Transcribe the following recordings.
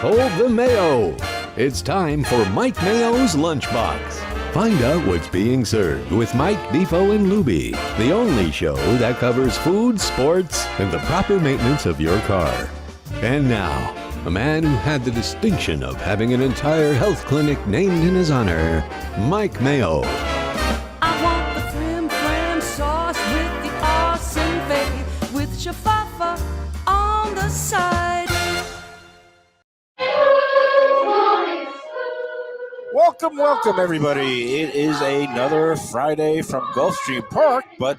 Hold the Mayo. It's time for Mike Mayo's Lunchbox. Find out what's being served with Mike, Defo and Lubie, the only show that covers food, sports, and the proper maintenance of your car. And now, a man who had the distinction of having an entire health clinic named in his honor, Mike Mayo. I want the flim-flam sauce with the awesome fave, with shafafa on the side. Welcome, everybody. It is another Friday from Gulfstream Park, but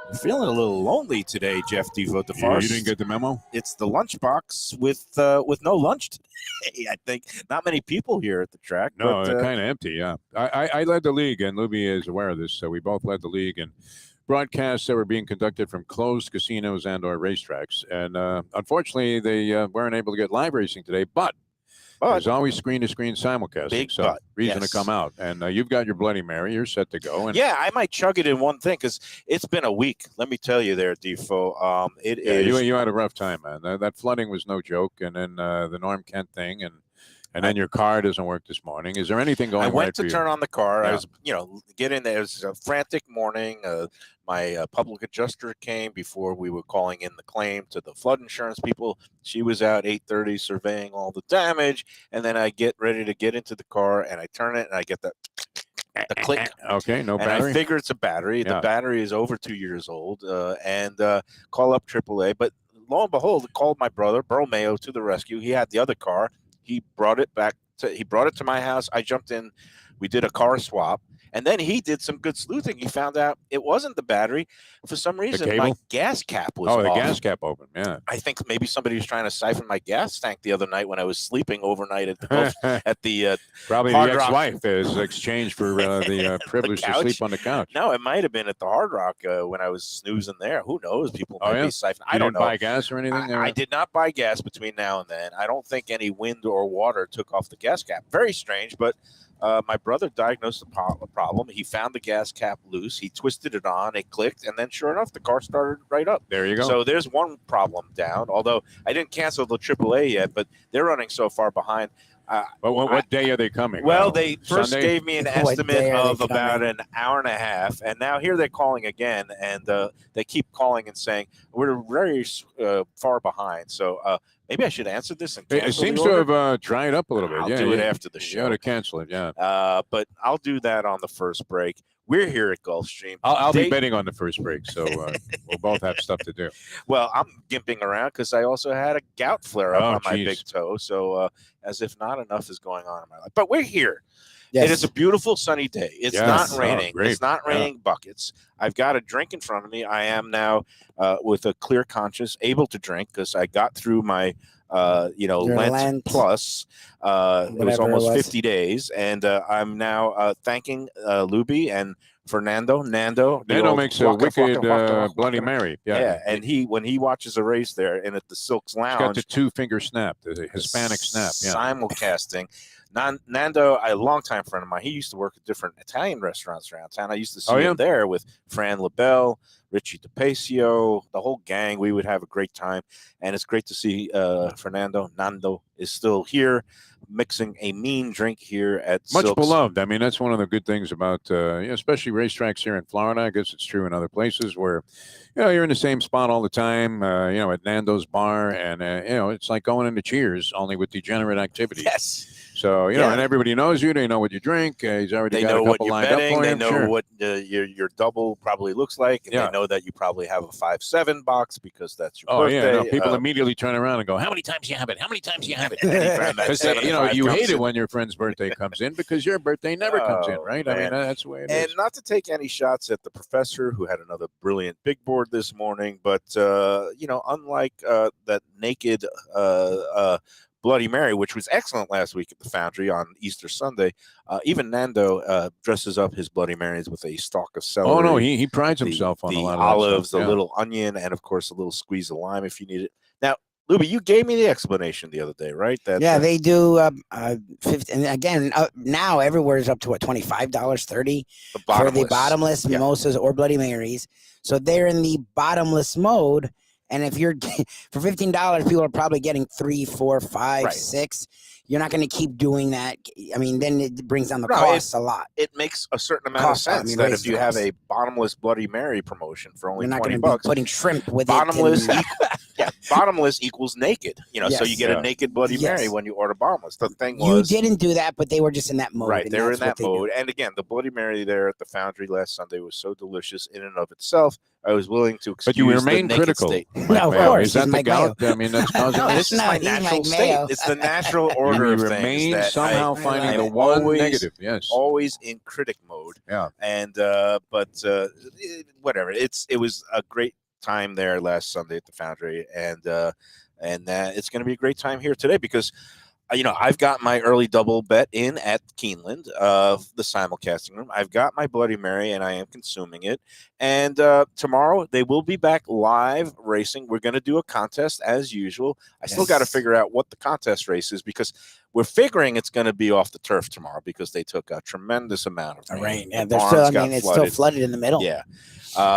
I'm feeling a little lonely today, Jeff Defo DeFarce. You didn't get the memo? It's the lunchbox with no lunch today. I think not many people here at the track. No, but, kind of empty, yeah. I led the league, and Lubie is aware of this, so we both led the league in broadcasts that were being conducted from closed casinos and or racetracks. And unfortunately, they weren't able to get live racing today, but there's always screen-to-screen simulcasting, big so reason to come out. And you've got your Bloody Mary. You're set to go. And yeah, I might chug it in one thing because it's been a week. Let me tell you there, Defo. You had a rough time, man. That flooding was no joke. And then the Norm Kent thing, and then your car doesn't work this morning. Is there anything going on? I went to turn on the car. Yeah. I was, getting there. It was a frantic morning. My public adjuster came before we were calling in the claim to the flood insurance people. She was out 8:30 surveying all the damage. And then I get ready to get into the car, and I turn it, and I get the click. Okay, no and battery? I figure it's a battery. Yeah. The battery is over 2 years old. And call up AAA. But lo and behold, called my brother, Bro Mayo, to the rescue. He had the other car. He brought it to my house. I jumped in. We did a car swap. And then he did some good sleuthing. He found out it wasn't the battery. For some reason, my gas cap was off. Oh, the gas cap open, yeah. I think maybe somebody was trying to siphon my gas tank the other night when I was sleeping overnight at the Probably Hard the Rock. ex-wife is exchanged for the privilege to sleep on the couch. No, it might have been at the Hard Rock when I was snoozing there. Who knows? People might be siphoning. I don't know. Buy gas or anything? I did not buy gas between now and then. I don't think any wind or water took off the gas cap. Very strange, but my brother diagnosed the problem. He found the gas cap loose. He twisted it on. It clicked. And then sure enough, the car started right up. There you go. So there's one problem down, although I didn't cancel the AAA yet, but they're running so far behind. But what day are they coming? Well, they first Sunday? gave me an estimate of about an hour and a half, and now here they're calling again, and they keep calling and saying, we're very far behind. So maybe I should answer this and cancel it seems the to order. have dried up a little bit. I'll do it after the show. You ought to cancel it, yeah. But I'll do that on the first break. We're here at Gulfstream. I'll be betting on the first break, so we'll both have stuff to do. Well, I'm gimping around because I also had a gout flare-up on my big toe, so as if not enough is going on in my life. But we're here. Yes. It is a beautiful sunny day. It's not raining. It's not raining buckets. I've got a drink in front of me. I am now with a clear conscience able to drink because I got through my Lent plus. It was almost 50 days, and I'm now thanking Lubie and Fernando. Nando makes a wicked Bloody Mary. Yeah, and when he watches a race there and at the Silks Lounge, he's got the two-finger snap, the Hispanic snap. Yeah. Simulcasting. Nando, a longtime friend of mine, he used to work at different Italian restaurants around town. I used to see him there with Fran LaBelle, Richie DePacio, the whole gang. We would have a great time. And it's great to see Fernando. Nando is still here, mixing a mean drink here at Much Silks. beloved. I mean, that's one of the good things about, especially racetracks here in Florida. I guess it's true in other places where, you're in the same spot all the time, at Nando's bar. And, it's like going into Cheers, only with degenerate activities. Yes. So, and everybody knows you. They know what you drink. He's already got a couple lined up for you. They know what your double probably looks like. And they know that you probably have a 5-7 box because that's your birthday. No, people immediately turn around and go, how many times do you have it? How many times do you have it? Because, you hate it when your friend's birthday comes in because your birthday never comes in, right? Man. I mean, that's the way it is. And not to take any shots at the professor who had another brilliant big board this morning, but, unlike that naked Bloody Mary, which was excellent last week at the Foundry on Easter Sunday. Even Nando dresses up his Bloody Marys with a stalk of celery. Oh, no, he prides himself on a lot of olives, stuff. the little onion, and, of course, a little squeeze of lime if you need it. Now, Lubie, you gave me the explanation the other day, right? They do 50, and again, now everywhere is up to $25, $30 for the bottomless mimosas or Bloody Marys. So they're in the bottomless mode. And if you're for $15, people are probably getting 3, 4, 5, 6. You're not going to keep doing that. I mean, then it brings down the costs a lot. It makes a certain amount of sense that if you have a bottomless Bloody Mary promotion for only $20, be putting shrimp with bottomless, it. bottomless equals naked. So you get a naked Bloody Mary when you order bottomless. The thing was, you didn't do that, but they were just in that mode. Right, they were in that mode. And again, the Bloody Mary there at the Foundry last Sunday was so delicious in and of itself. I was willing to excuse but you remain critical. No, of course. Is that the gout? I mean, that's causing this is my natural state. It's the natural order of things. Remain somehow finding the one negative. Yes, always in critic mode. Yeah, and whatever. It was a great time there last Sunday at the Foundry, and it's going to be a great time here today because. I've got my early double bet in at Keeneland of the simulcasting room. I've got my Bloody Mary, and I am consuming it. And tomorrow, they will be back live racing. We're going to do a contest as usual. I still got to figure out what the contest race is because we're figuring it's going to be off the turf tomorrow because they took a tremendous amount of rain. Yeah, it's still flooded in the middle. Yeah.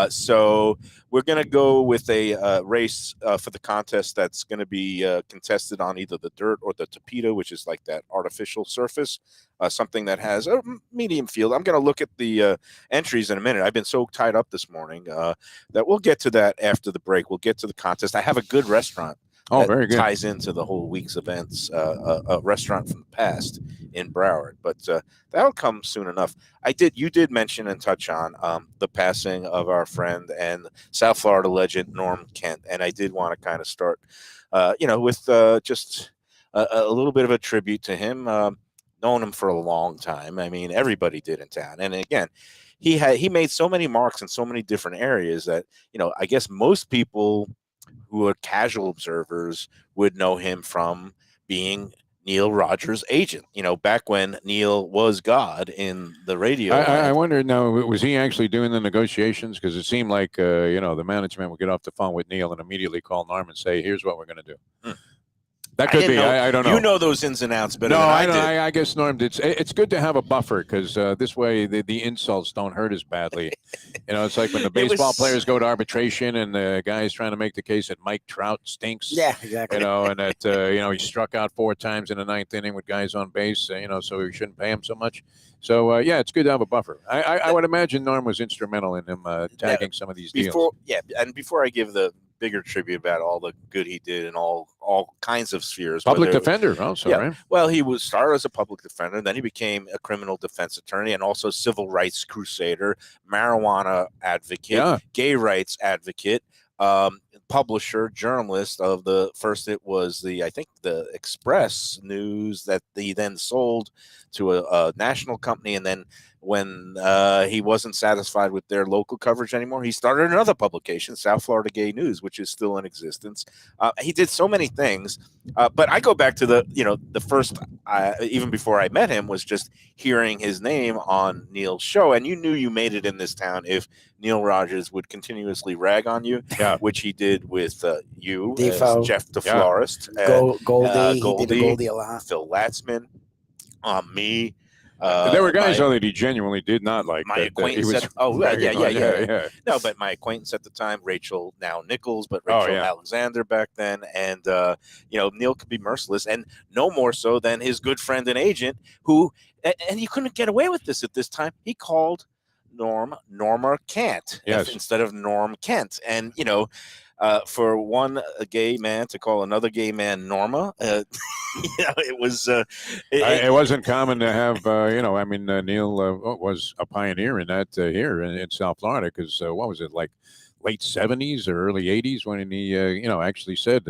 So we're going to go with a race for the contest that's going to be contested on either the dirt or the Torpedo, which is like that artificial surface, something that has a medium field. I'm going to look at the entries in a minute. I've been so tied up this morning that we'll get to that after the break. We'll get to the contest. I have a good restaurant. Very good. Ties into the whole week's events, a restaurant from the past in Broward, but that'll come soon enough. You did mention and touch on the passing of our friend and South Florida legend Norm Kent, and I did want to kind of start, with just a little bit of a tribute to him. Known him for a long time. I mean, everybody did in town, and again. He made so many marks in so many different areas that I guess most people who are casual observers would know him from being Neil Rogers' agent, back when Neil was God in the radio. I wonder now, was he actually doing the negotiations? Because it seemed like, the management would get off the phone with Neil and immediately call Norm and say, here's what we're going to do. That could be. I don't know. You know those ins and outs better than I did. I guess Norm did. It's good to have a buffer because this way the insults don't hurt as badly. It's like when the baseball players go to arbitration and the guy's trying to make the case that Mike Trout stinks. Yeah, exactly. And that he struck out 4 times in the 9th inning with guys on base. So we shouldn't pay him so much. So it's good to have a buffer. I would imagine Norm was instrumental in him tagging some of these deals. And before I give the bigger tribute about all the good he did in all kinds of spheres. Public defender also, right? Well, he started as a public defender, then he became a criminal defense attorney and also civil rights crusader, marijuana advocate, gay rights advocate, publisher, journalist of it was the Express News that he then sold to a national company, and then when he wasn't satisfied with their local coverage anymore, he started another publication, South Florida Gay News, which is still in existence. He did so many things, but I go back to the first, even before I met him, was just hearing his name on Neil's show, and you knew you made it in this town if Neil Rogers would continuously rag on you, which he did with you, Defo, Jeff the Florist, Goldie, he did Goldie a lot, Phil Latzman, me. There were guys that he genuinely did not like. My acquaintance. Yeah. No, but my acquaintance at the time, Rachel, now Nichols, but Rachel Alexander back then, and Neil could be merciless, and no more so than his good friend and agent, who, and you couldn't get away with this at this time. He called Norma Kent instead of Norm Kent, and for a gay man to call another gay man Norma, it was. It wasn't common to have, Neil was a pioneer in that here in South Florida because what was it, like late 70s or early 80s when he, actually said,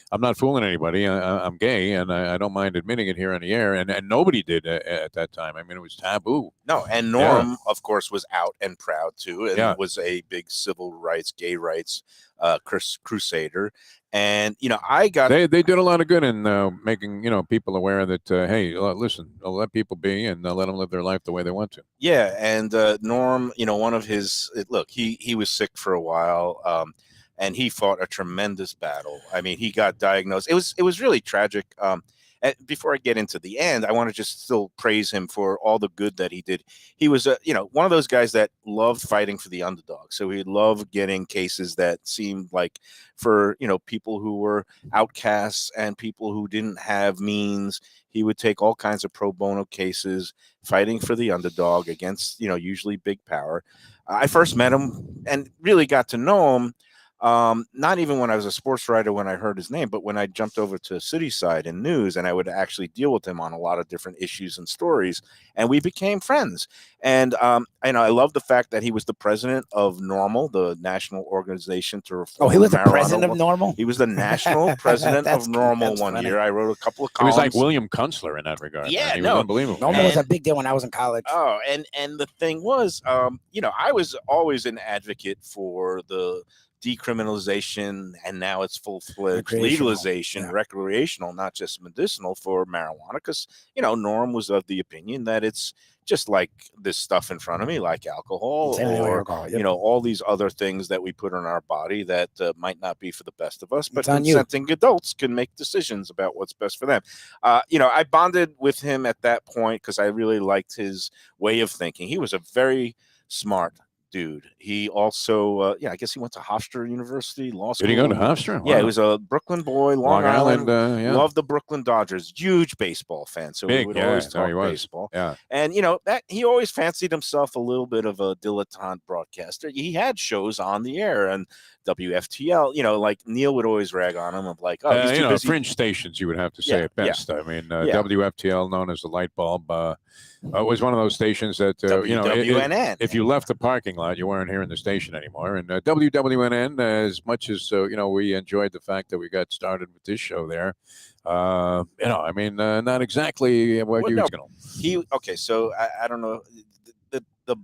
I'm not fooling anybody. I'm gay, and I don't mind admitting it here on the air. And nobody did at that time. I mean, it was taboo. No, and Norm, of course, was out and proud too, and was a big civil rights, gay rights crusader. And I got they did a lot of good in making people aware that hey, listen, let people be and let them live their life the way they want to. Yeah, and Norm, one of his he was sick for a while. And he fought a tremendous battle. I mean, he got diagnosed. It was really tragic. before I get into the end, I want to just still praise him for all the good that he did. He was one of those guys that loved fighting for the underdog. So he loved getting cases that seemed like for, people who were outcasts and people who didn't have means. He would take all kinds of pro bono cases fighting for the underdog against, usually big power. I first met him and really got to know him. Not even when I was a sports writer when I heard his name, but when I jumped over to Cityside and news, and I would actually deal with him on a lot of different issues and stories, and we became friends. And I love the fact that he was the president of NORML, the national organization to reform. Oh, he was the marijuana president of NORML? He was the national president of NORML one funny. year. I wrote a couple of He was columns. like William Kunstler in that regard. Yeah, man. He was unbelievable. NORML was a big deal when I was in college. Oh, and the thing was, I was always an advocate for the decriminalization, and now it's full-fledged legalization, recreational, not just medicinal, for marijuana, because Norm was of the opinion that it's just like this stuff in front of me, like alcohol, or all these other things that we put in our body that might not be for the best of us, but consenting adults can make decisions about what's best for them. I bonded with him at that point because I really liked his way of thinking. He was a very smart dude. He also, I guess he went to Hofstra University Law School. Did he go to Hofstra? Yeah, he was a Brooklyn boy, Long Island. Loved the Brooklyn Dodgers. Huge baseball fan. So he would always talk baseball. Yeah. And, that he always fancied himself a little bit of a dilettante broadcaster. He had shows on the air and WFTL, like Neil would always rag on him of like, oh, he's too busy. Fringe stations, you would have to say at best. I mean, WFTL, known as the Light Bulb, was one of those stations that, WWNN. If you left the parking lot, you weren't hearing the station anymore. And WWNN, as much as, we enjoyed the fact that we got started with this show there, not exactly what you was going to. Okay, so I don't know. The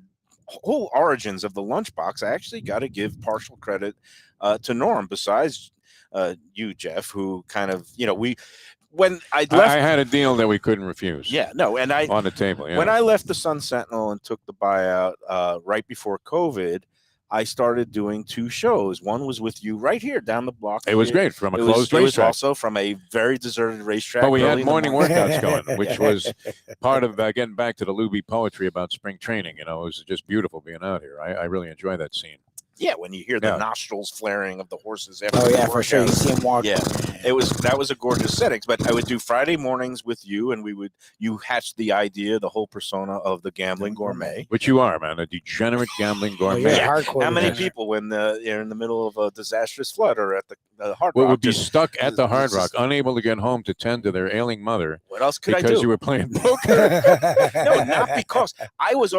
whole origins of the Lunchbox, I actually got to give partial credit to Norm, besides you, Jeff, who kind of, when I left, I had a deal that we couldn't refuse. Yeah, no, and on the table. Yeah. When I left the Sun Sentinel and took the buyout right before COVID, I started doing 2 shows. One was with you right here down the block. It was great from a closed racetrack. It was also from a very deserted racetrack. But we had morning workouts going, which was part of getting back to the Lubie poetry about spring training. It was just beautiful being out here. I really enjoy that scene. Yeah, when you hear the nostrils flaring of the horses. For sure. You see them walk. Yeah, that was a gorgeous setting. But I would do Friday mornings with you, and you hatched the idea, the whole persona of the gambling gourmet, which you are, man, a degenerate gambling gourmet. Hardcore. How many people, when you're in the middle of a disastrous flood or at the Hard Rock, would be stuck at the Hard Rock, unable to get home to tend to their ailing mother? What else could I do? Because you were playing poker. No, not because I was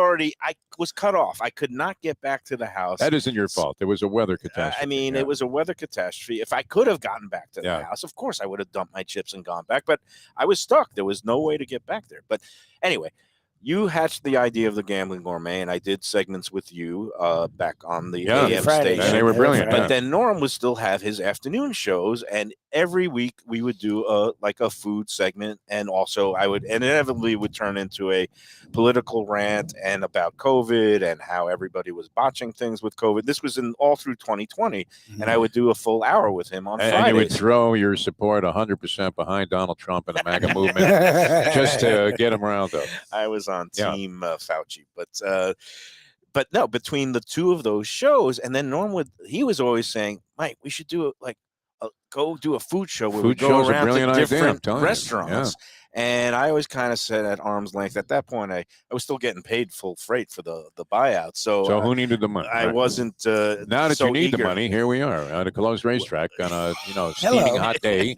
cut off. I could not get back to the house. That isn't your fault. There was a weather catastrophe. It was a weather catastrophe. If I could have gotten back to the house, of course I would have dumped my chips and gone back, but I was stuck. There was no way to get back there. But anyway, you hatched the idea of the Gambling Gourmet, and I did segments with you back on the AM station. And they were brilliant. But then Norm would still have his afternoon shows, and every week we would do a food segment, and also I would inevitably would turn into a political rant and about COVID and how everybody was botching things with COVID. This was all through 2020, and I would do a full hour with him on Fridays. And you would throw your support 100% behind Donald Trump and the MAGA movement just to get him riled up. I was on Team Fauci, but no, between the 2 of those shows, and then Norm he was always saying, Mike, we should do go do a food show where we go around to different restaurants. And I always kind of said at arm's length. At that point, I was still getting paid full freight for the buyout. So who needed the money? I wasn't. Now that you need the money, here we are at a closed racetrack on a steaming hot day,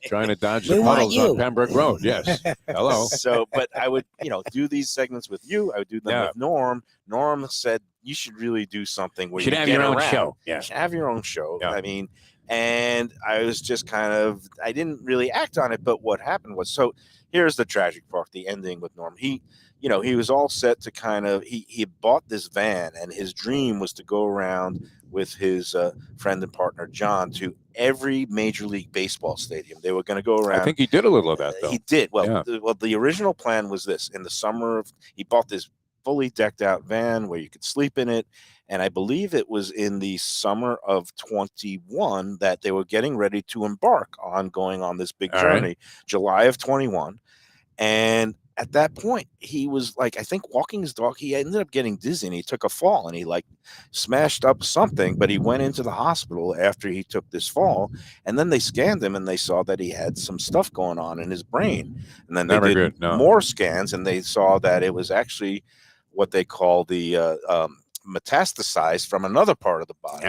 trying to dodge the puddles on Pembroke Road. Yes. Hello. So, but I would do these segments with you. I would do them with Norm. Norm said you should really do something where you should have your own show. Yeah. You should have your own show. Yeah. And I was just I didn't really act on it, but what happened was, so here's the tragic part, the ending with Norm. He was all set to he bought this van, and his dream was to go around with his friend and partner, John, to every Major League Baseball stadium. They were going to go around. I think he did a little of that, though. He did. Well, the original plan was this. In the summer, he bought this fully decked out van where you could sleep in it, And I believe it was in the summer of 21 that they were getting ready to embark on going on this big journey, July of 21. And at that point, he was like, I think walking his dog, he ended up getting dizzy and he took a fall and he like smashed up something, but he went into the hospital after he took this fall. And then they scanned him and they saw that he had some stuff going on in his brain. And then they did more scans and they saw that it was actually what they call the metastasized from another part of the body.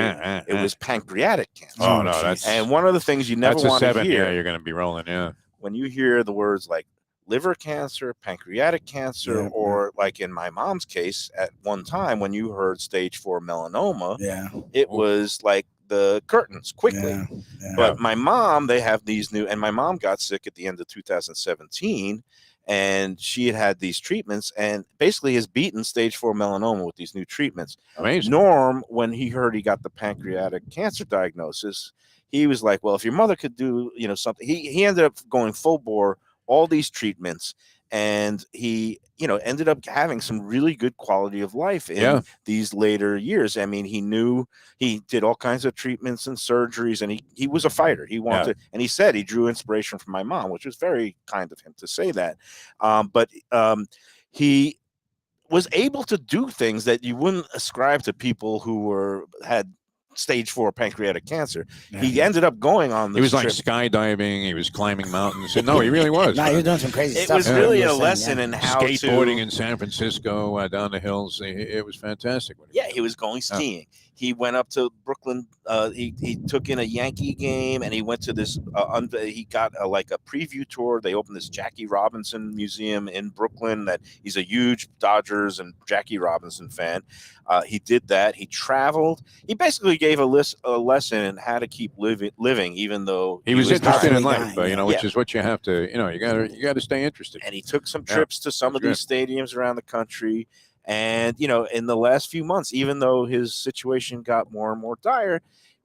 It was pancreatic cancer. Oh, no, that's... And one of the things you never want to hear... Yeah, you're going to be rolling, when you hear the words like liver cancer, pancreatic cancer, or like in my mom's case, at one time when you heard stage 4 melanoma, it was like the curtains quickly. But my mom, they have these new, and my mom got sick at the end of 2017, and she had these treatments and basically has beaten stage 4 melanoma with these new treatments. Amazing. Norm, when he heard he got the pancreatic cancer diagnosis, he was like, well, if your mother could do, something, he ended up going full bore, all these treatments, and he ended up having some really good quality of life in these later years. I mean, he did all kinds of treatments and surgeries, and he was a fighter. He wanted and he said he drew inspiration from my mom, which was very kind of him to say that. But he was able to do things that you wouldn't ascribe to people who had stage 4 pancreatic cancer. He ended up going on this He was like trip. Skydiving. He was climbing mountains. No, he really was. No, he was doing some crazy stuff. It was really a lesson in how skateboarding in San Francisco, down the hills. It was fantastic. He was going skiing. He went up to Brooklyn. He took in a Yankee game, and he went to this. He got like a preview tour. They opened this Jackie Robinson Museum in Brooklyn. That he's a huge Dodgers and Jackie Robinson fan. He did that. He traveled. He basically gave a lesson in how to keep living, even though he was interested in life. Which is what you have to. You got to stay interested. And he took some trips to some of these stadiums around the country. And, in the last few months, even though his situation got more and more dire,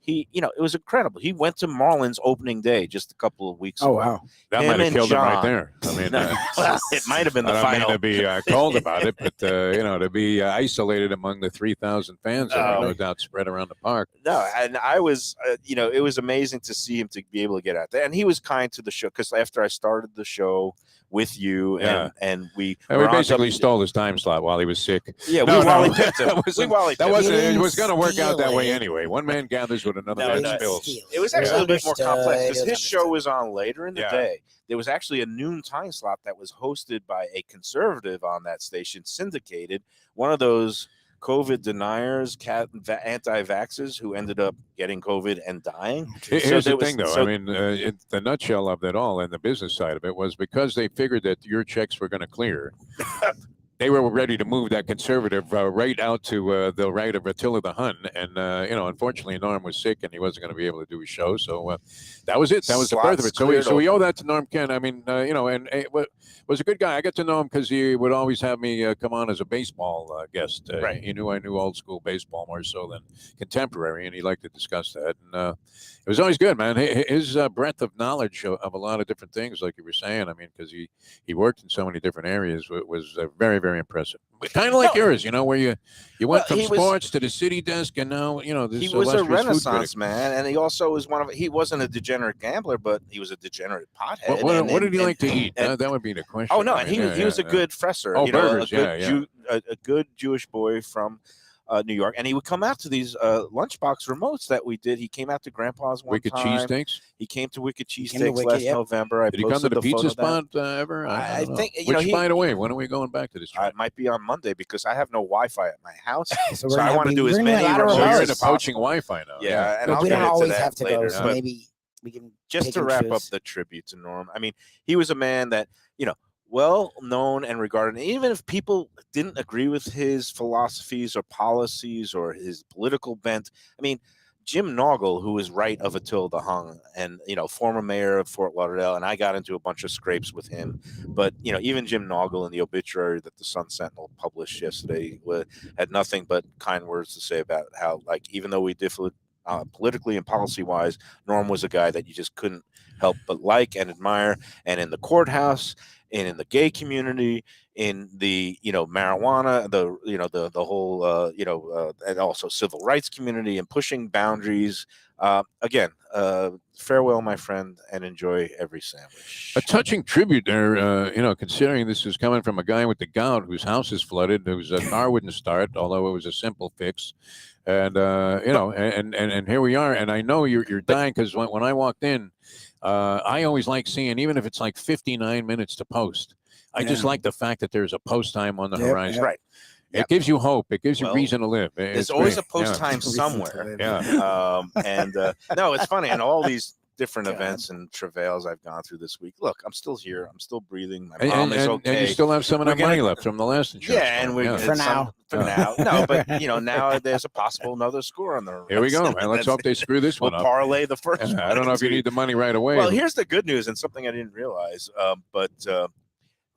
it was incredible. He went to Marlins opening day just a couple of weeks ago. Oh, wow. That might have killed him right there. I mean, it might have been the I final. don't mean to be cold about it, but, to be isolated among the 3,000 fans that are no doubt spread around the park. No, and I was, it was amazing to see him to be able to get out there. And he was kind to the show because after I started the show with you and we basically stole his time slot while he was sick. Yeah, we Wally picked him. It was going to work out that way anyway. One man gathers with another man spills. It was actually a bit more complex because his show was on later in the day. There was actually a noon time slot that was hosted by a conservative on that station, syndicated, one of those COVID deniers, anti-vaxxers who ended up getting COVID and dying. Here's the thing, though. The nutshell of it all and the business side of it was because they figured that your checks were going to clear. They were ready to move that conservative right out to the right of Attila the Hun. And, unfortunately, Norm was sick and he wasn't going to be able to do his show. So that was it. That was the birth of it. So we owe that to Norm Kent. I mean, and it was a good guy. I got to know him because he would always have me come on as a baseball guest. Right. He knew I knew old school baseball more so than contemporary, and he liked to discuss that. And it was always good, man. His breadth of knowledge of a lot of different things, like you were saying, because he worked in so many different areas, was very, very impressive. Kind of like yours, where you went from sports to the city desk, and now this. He was a Renaissance man, and he also was he wasn't a degenerate gambler, but he was a degenerate pothead. What did he like to eat? That would be the question. Oh no, and he was a good fresser. Burgers, a good Jewish boy from New York, and he would come out to these lunchbox remotes that we did. He came out to Grandpa's one Wicked time. Cheesesteaks. He came to Wicked Cheesesteaks last November. Did he come to the pizza spot ever? I think. By the way, when are we going back to this? It might be on Monday because I have no Wi-Fi at my house, so I want to do as many. So you're in a poaching Wi-Fi now. Yeah, and we don't always have to later, go. So maybe we can just to wrap up the tribute to Norm. He was a man that well known and regarded, and even if people didn't agree with his philosophies or policies or his political bent. Jim Naugle, who was right of Attila the Hun, and former mayor of Fort Lauderdale, and I got into a bunch of scrapes with him. But even Jim Naugle in the obituary that the Sun Sentinel published yesterday had nothing but kind words to say about how, even though we differed politically and policy-wise, Norm was a guy that you just couldn't help but like and admire. And in the courthouse, and in the gay community, in the marijuana, the whole and also civil rights community, and pushing boundaries. Again, farewell, my friend, and enjoy every sandwich. A touching tribute there, considering this is coming from a guy with the gout whose house is flooded, whose car wouldn't start, although it was a simple fix. And and here we are. And I know you're dying, because when I walked in, I always like seeing, even if it's like 59 minutes to post. I just like the fact that there's a post time on the horizon. Right. It gives you hope. It gives you reason to live. There's always a post time somewhere. Yeah. No, it's funny. And all these different events and travails I've gone through this week. Look, I'm still here. I'm still breathing. My mom is okay. And you still have some of that money left from the last insurance. Yeah, and we're for now. No, but now there's a possible another score on the. Here we go, man. Let's hope they screw this one up. Parlay the first one. I don't know if you need the money right away. Well, here's the good news, and something I didn't realize,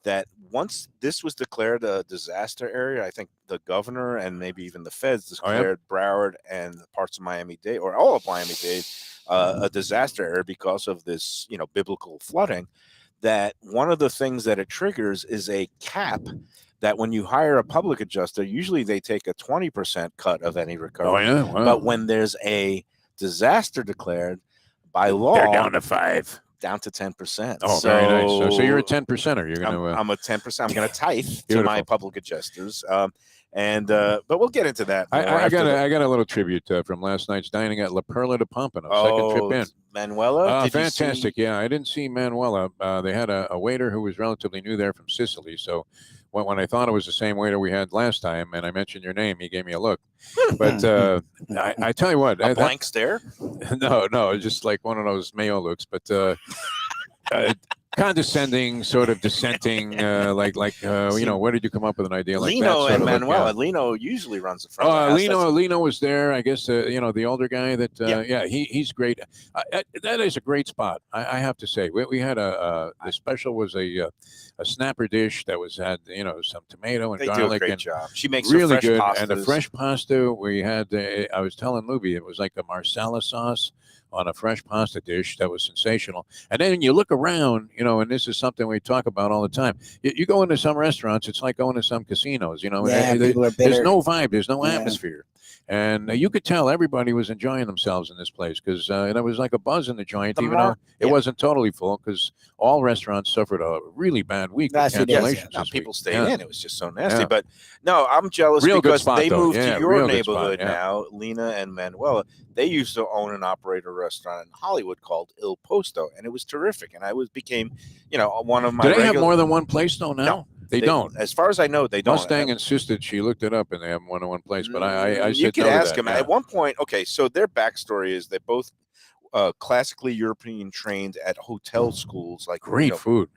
that once this was declared a disaster area, I think the governor and maybe even the feds declared Broward and parts of Miami-Dade, or all of Miami-Dade, a disaster area because of this, biblical flooding. That one of the things that it triggers is a cap that when you hire a public adjuster, usually they take a 20% cut of any recovery. Oh, yeah? Wow. But when there's a disaster declared, by law, they're down to 5%. Down to 10%. Oh, very nice. So you're a 10%er. You're gonna. I'm a 10%. I'm gonna tithe to my public adjusters. But we'll get into that. I got a little tribute from last night's dining at La Perla de Pompano. Second trip in. Manuela. Fantastic. Yeah, I didn't see Manuela. They had a waiter who was relatively new there from Sicily. So when I thought it was the same waiter we had last time, and I mentioned your name, he gave me a look. But I tell you what, a blank stare. No, just like one of those Mayo looks. But condescending, sort of dissenting, where did you come up with an idea like Lino that? And Manuela. Lino usually runs the front. Lino was there. I guess the older guy that he's great. That is a great spot. I have to say. We had the special was a snapper dish that had some tomato and they garlic. Do a great and job. She makes really good. Pastas. And the fresh pasta we had. I was telling Lubie it was like a marsala sauce on a fresh pasta dish that was sensational. And then you look around, and this is something we talk about all the time. You go into some restaurants, it's like going to some casinos, people are bitter. There's no vibe, there's no atmosphere. And you could tell everybody was enjoying themselves in this place because there was like a buzz in the joint, even though it wasn't totally full because all restaurants suffered a really bad week. Now people stayed in. It was just so nasty. But no, I'm jealous because they moved to your neighborhood now, Lena and Manuela. They used to own and operate a restaurant in Hollywood called Il Posto, and it was terrific. And I became, one of my. Do they have more than one place though now? No. They don't. As far as I know, they don't. Mustang insisted she looked it up and they have more than one place. But I said you can ask them. Yeah. At one point, okay, so their backstory is they both classically European trained at hotel schools, like great food,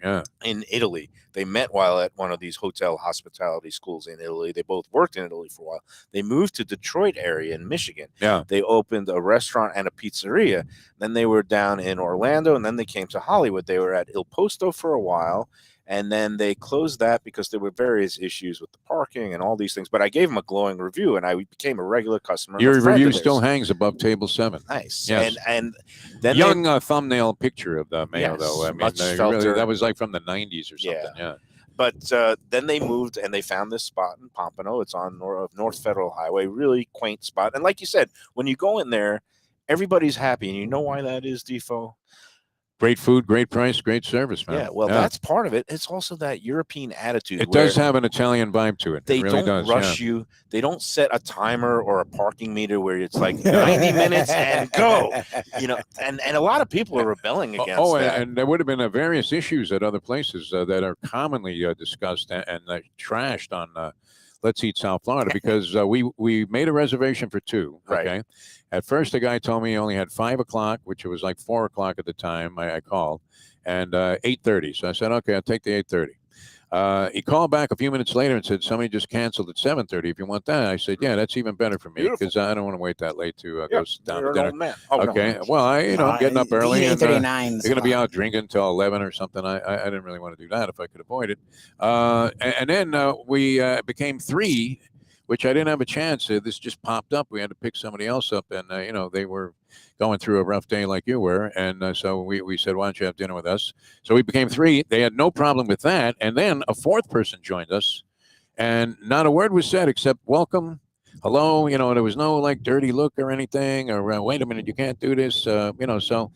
in Italy. They met while at one of these hotel hospitality schools in Italy. They both worked in Italy for a while. They moved to Detroit area in Michigan. Yeah. They opened a restaurant and a pizzeria. Then they were down in Orlando, and then they came to Hollywood. They were at Il Posto for a while. And then they closed that because there were various issues with the parking and all these things. But I gave them a glowing review, and I became a regular customer. Your review still hangs above table 7. Nice. Yes. And then young thumbnail picture of the Mayo, though. I mean, really, that was like from the 90s or something. Yeah. But then they moved, and they found this spot in Pompano. It's on North Federal Highway, really quaint spot. And like you said, when you go in there, everybody's happy. And you know why that is, Defo? Great food, great price, great service, man. Yeah, well, that's part of it. It's also that European attitude. It does have an Italian vibe to it. They really don't rush you. They don't set a timer or a parking meter where it's like 90 minutes and go. And a lot of people are rebelling against that. And there would have been various issues at other places that are commonly discussed and trashed on Let's Eat South Florida because we made a reservation for 2. Okay. Right. At first, the guy told me he only had 5 o'clock, which it was like 4 o'clock at the time. I called, and 8:30. So I said, okay, I'll take the 8:30. He called back a few minutes later and said somebody just canceled at 7:30. If you want that, I said, yeah, that's even better for me because I don't want to wait that late to go down to dinner. Man. Okay. No. Well, I'm getting up early. And, they're going to be out drinking until 11 or something. I didn't really want to do that if I could avoid it. And then we became 3. which I didn't have a chance. This just popped up. We had to pick somebody else up, and they were going through a rough day like you were, and so we said, why don't you have dinner with us? So we became 3. They had no problem with that, and then a 4th person joined us, and not a word was said except welcome. Hello, there was no like dirty look or anything, or wait a minute, you can't do this, so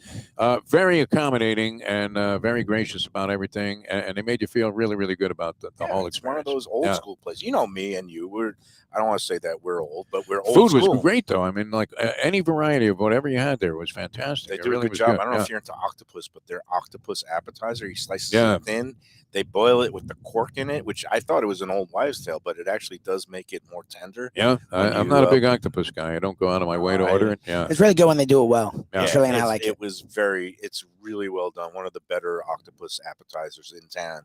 very accommodating and very gracious about everything, and they made you feel really, really good about the whole experience. It's one of those old school places. Me and you, I don't want to say that we're old, but we're old Food school. was great, though. I mean, like any variety of whatever you had there was fantastic. They do a good job. I don't know if you're into octopus, but their octopus appetizer, you slice it thin. They boil it with the cork in it, which I thought it was an old wives' tale, but it actually does make it more tender. Yeah, I'm not a big octopus guy. I don't go out of my way to order it. Yeah, it's really good when they do it well. Yeah. It's really, and I like it. It's really well done. One of the better octopus appetizers in town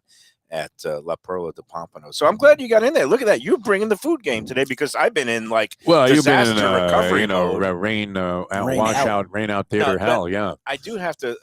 at La Perla de Pompano. So I'm glad you got in there. Look at that. You're bringing the food game today because I've been in disaster you've been in, recovery mode. Rain out theater hell. Yeah. I do have to,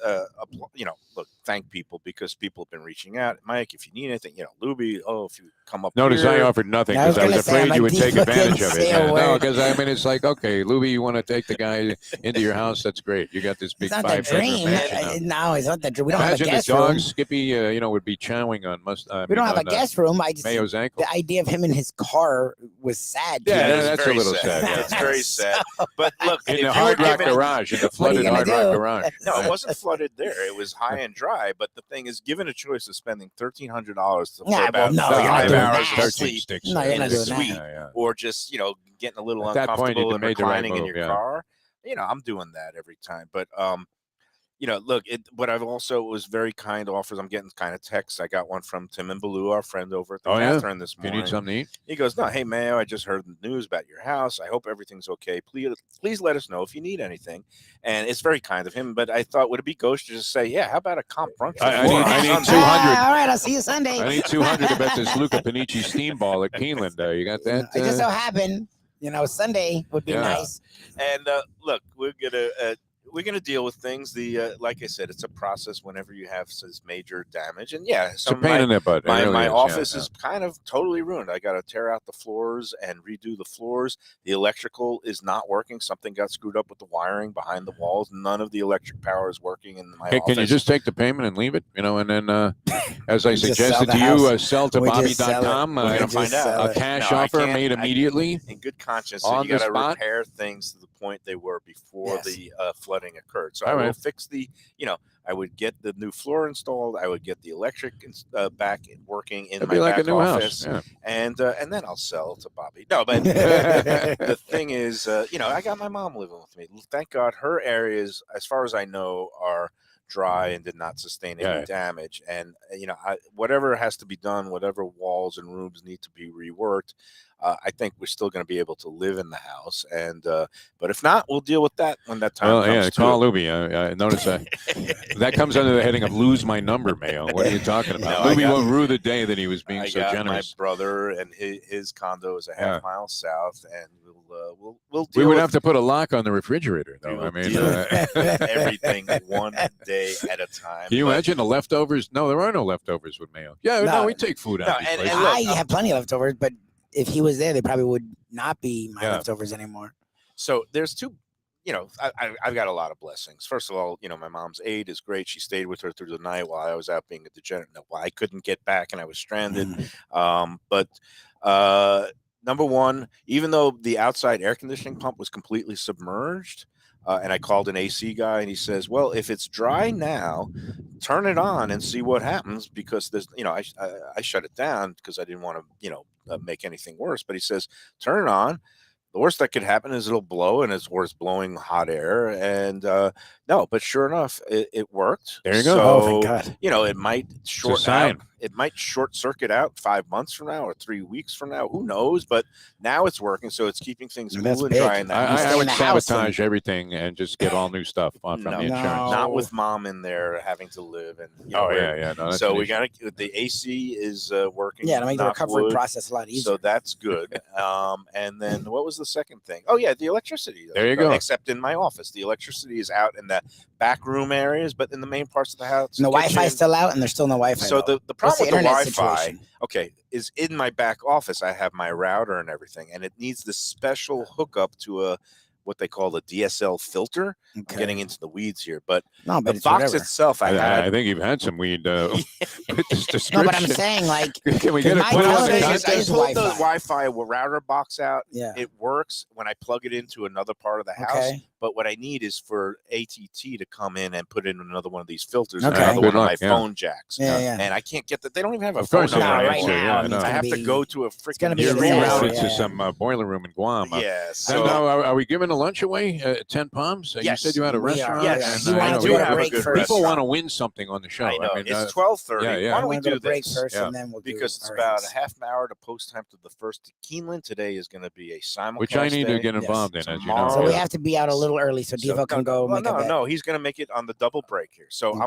thank people because people have been reaching out. Mike, if you need anything, Lubie, if you come up Notice here. I offered nothing because I was afraid you would take advantage of it. No, because it's like, okay, Lubie, you want to take the guy into your house? That's great. You got this big 5-bedroom mansion. No, it's not the dream. We don't Imagine have a guest the dog room. Skippy, would be chowing on we don't have a guest room. I just Mayo's ankle. The idea of him in his car was sad. Yeah, that's a little sad. Yeah. It's very sad. But look, in the Hard Rock Garage, in the flooded Hard Rock Garage. No, it wasn't flooded there. It was high and dry. But the thing is, given a choice of spending $1,300 for about 5 hours of sleep in a suite, or just getting a little uncomfortable and reclining in your car, I'm doing that every time. But but I've also was very kind offers. I'm getting kind of texts. I got one from Tim and Baloo, our friend over at the Catherine this morning. You need something to eat? He goes, no, hey, Mayo, I just heard the news about your house. I hope everything's okay. Please let us know if you need anything. And it's very kind of him. But I thought, would it be ghost to just say, yeah, how about a comp brunch? I need 200. All right, I'll see you Sunday. I need 200 to bet this Luca Panici steam ball at Keeneland. You got that? It just so happened, Sunday would be nice. And look, we're gonna deal with things. Like I said, it's a process whenever you have this major damage. And it's a pain in the butt. My office is kind of totally ruined. I got to tear out the floors and redo the floors. The electrical is not working. Something got screwed up with the wiring behind the walls. None of the electric power is working in my office. Can you just take the payment and leave it? And then, as I suggested to you, sell to Bobby.com. We're gonna find out. A cash offer made immediately. In good conscience, so you got to repair things to the point they were before the flooding occurred. So I will fix I would get the new floor installed. I would get the electric back working in my back office, and then I'll sell to Bobby. No, but the thing is, I got my mom living with me. Thank God, her areas, as far as I know, are dry and did not sustain any damage. And whatever has to be done, whatever walls and rooms need to be reworked, I think we're still going to be able to live in the house. And but if not, we'll deal with that when that time comes. Call Lubie. I noticed that comes under the heading of lose my number, Mayo. What are you talking about? Lubie won't rue the day that he was being so generous. My brother and his condo is a half mile south, and we'll deal. We would have to put a lock on the refrigerator, though. Everything one day at a time. Can you imagine the leftovers? No, there are no leftovers with Mayo. No, we take food out. I have plenty of leftovers, but if he was there, they probably would not be my leftovers anymore. So there's two, I've got a lot of blessings. First of all, my mom's aide is great. She stayed with her through the night while I was out being a degenerate. I couldn't get back and I was stranded. But number one, even though the outside air conditioning pump was completely submerged, and I called an AC guy and he says, well, if it's dry now, turn it on and see what happens, because there's, I shut it down because I didn't want to, make anything worse. But he says, turn it on. The worst that could happen is it'll blow, and it's worse blowing hot air. And no, but sure enough, it worked. There you go. Oh, thank God. It might short out. It might short circuit out 5 months from now or 3 weeks from now. Who knows? But now it's working, so it's keeping things cool and dry. I would sabotage everything and just get all new stuff from the insurance. Not with mom in there having to live. And No, so we got the AC is working. Yeah, to make the recovery process a lot easier. So that's good. And then what was the second thing. Oh yeah, the electricity. There you go. Except in my office, the electricity is out in the back room areas, but in the main parts of the house, and the Wi-Fi is still out, and there's still no Wi-Fi. So the problem with the Wi-Fi, situation? okay, is in my back office. I have my router and everything, and it needs this special hookup to a what they call the DSL filter. I'm getting into the weeds here, but no, but the box itself, I think you've had some weed with this description. No, but I'm saying, like, can we get it put on the contest? I pulled the Wi-Fi router box out. Yeah, it works when I plug it into another part of the house. Okay. But what I need is for AT&T to come in and put in another one of these filters, okay. another one of my phone jacks. Yeah. And I can't get that. They don't even have a phone number right now. I have to go to a freaking. You're rerouted to some boiler room in Guam. Yes. So now, are we giving a lunch away at 10 Palms? Yes. You said you had a restaurant. Yes. And, we do have a good people want to win something on the show. I know. It's 12:30. Why don't we do this? First, and then we'll because it's about a half an hour to post time to the first to Keeneland. Today is going to be a simulcast, which I need to get involved in, as you know. So we have to be out a little early so Devo can go. No, he's going to make it on the double break here. So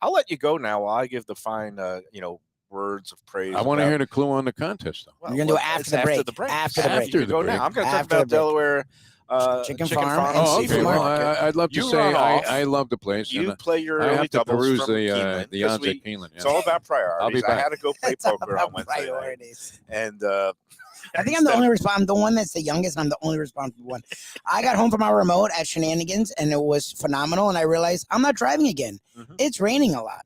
I'll let you go now while I give the fine, words of praise. I want to hear the clue on the contest, though. You're going to do it after the break. After the break. Now. I'm going to talk about Delaware. Chicken farm. Oh, okay. Well, I'd love to say I love the place. You play your I early have to doubles peruse from the odds at Keeneland. It's all about priorities. I'll be back. I had to go play poker on Wednesday priorities. night. And I think I'm the only I'm the one that's the youngest, and I'm the only responsible one. I got home from our remote at Shenanigans, and it was phenomenal, and I realized I'm not driving again. It's raining a lot.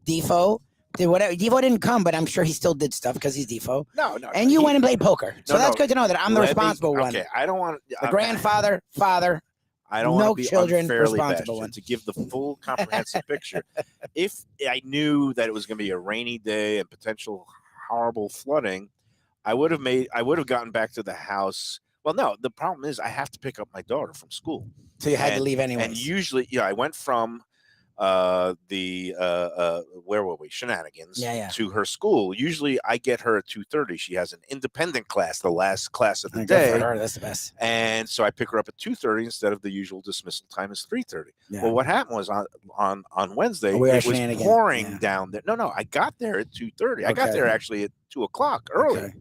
Defo did whatever. Defo didn't come, but I'm sure he still did stuff because he's Defo. No. And you went and played poker. So that's good to know that I'm the responsible one. Okay, I don't want the grandfather, father. I don't want to be children, unfairly responsible one. to give the full comprehensive picture. If I knew that it was going to be a rainy day and potential horrible flooding, I would have gotten back to the house. Well, no, the problem is I have to pick up my daughter from school. So you had to leave anyway. And usually, I went from where were we? Shenanigans to her school. Usually I get her at 2:30. She has an independent class, the last class of the day. For her, that's the best. And so I pick her up at 2:30 instead of the usual dismissal time is 3:30. Well, what happened was on Wednesday, it was pouring down there. No, I got there at 2:30. I got there actually at 2:00 early,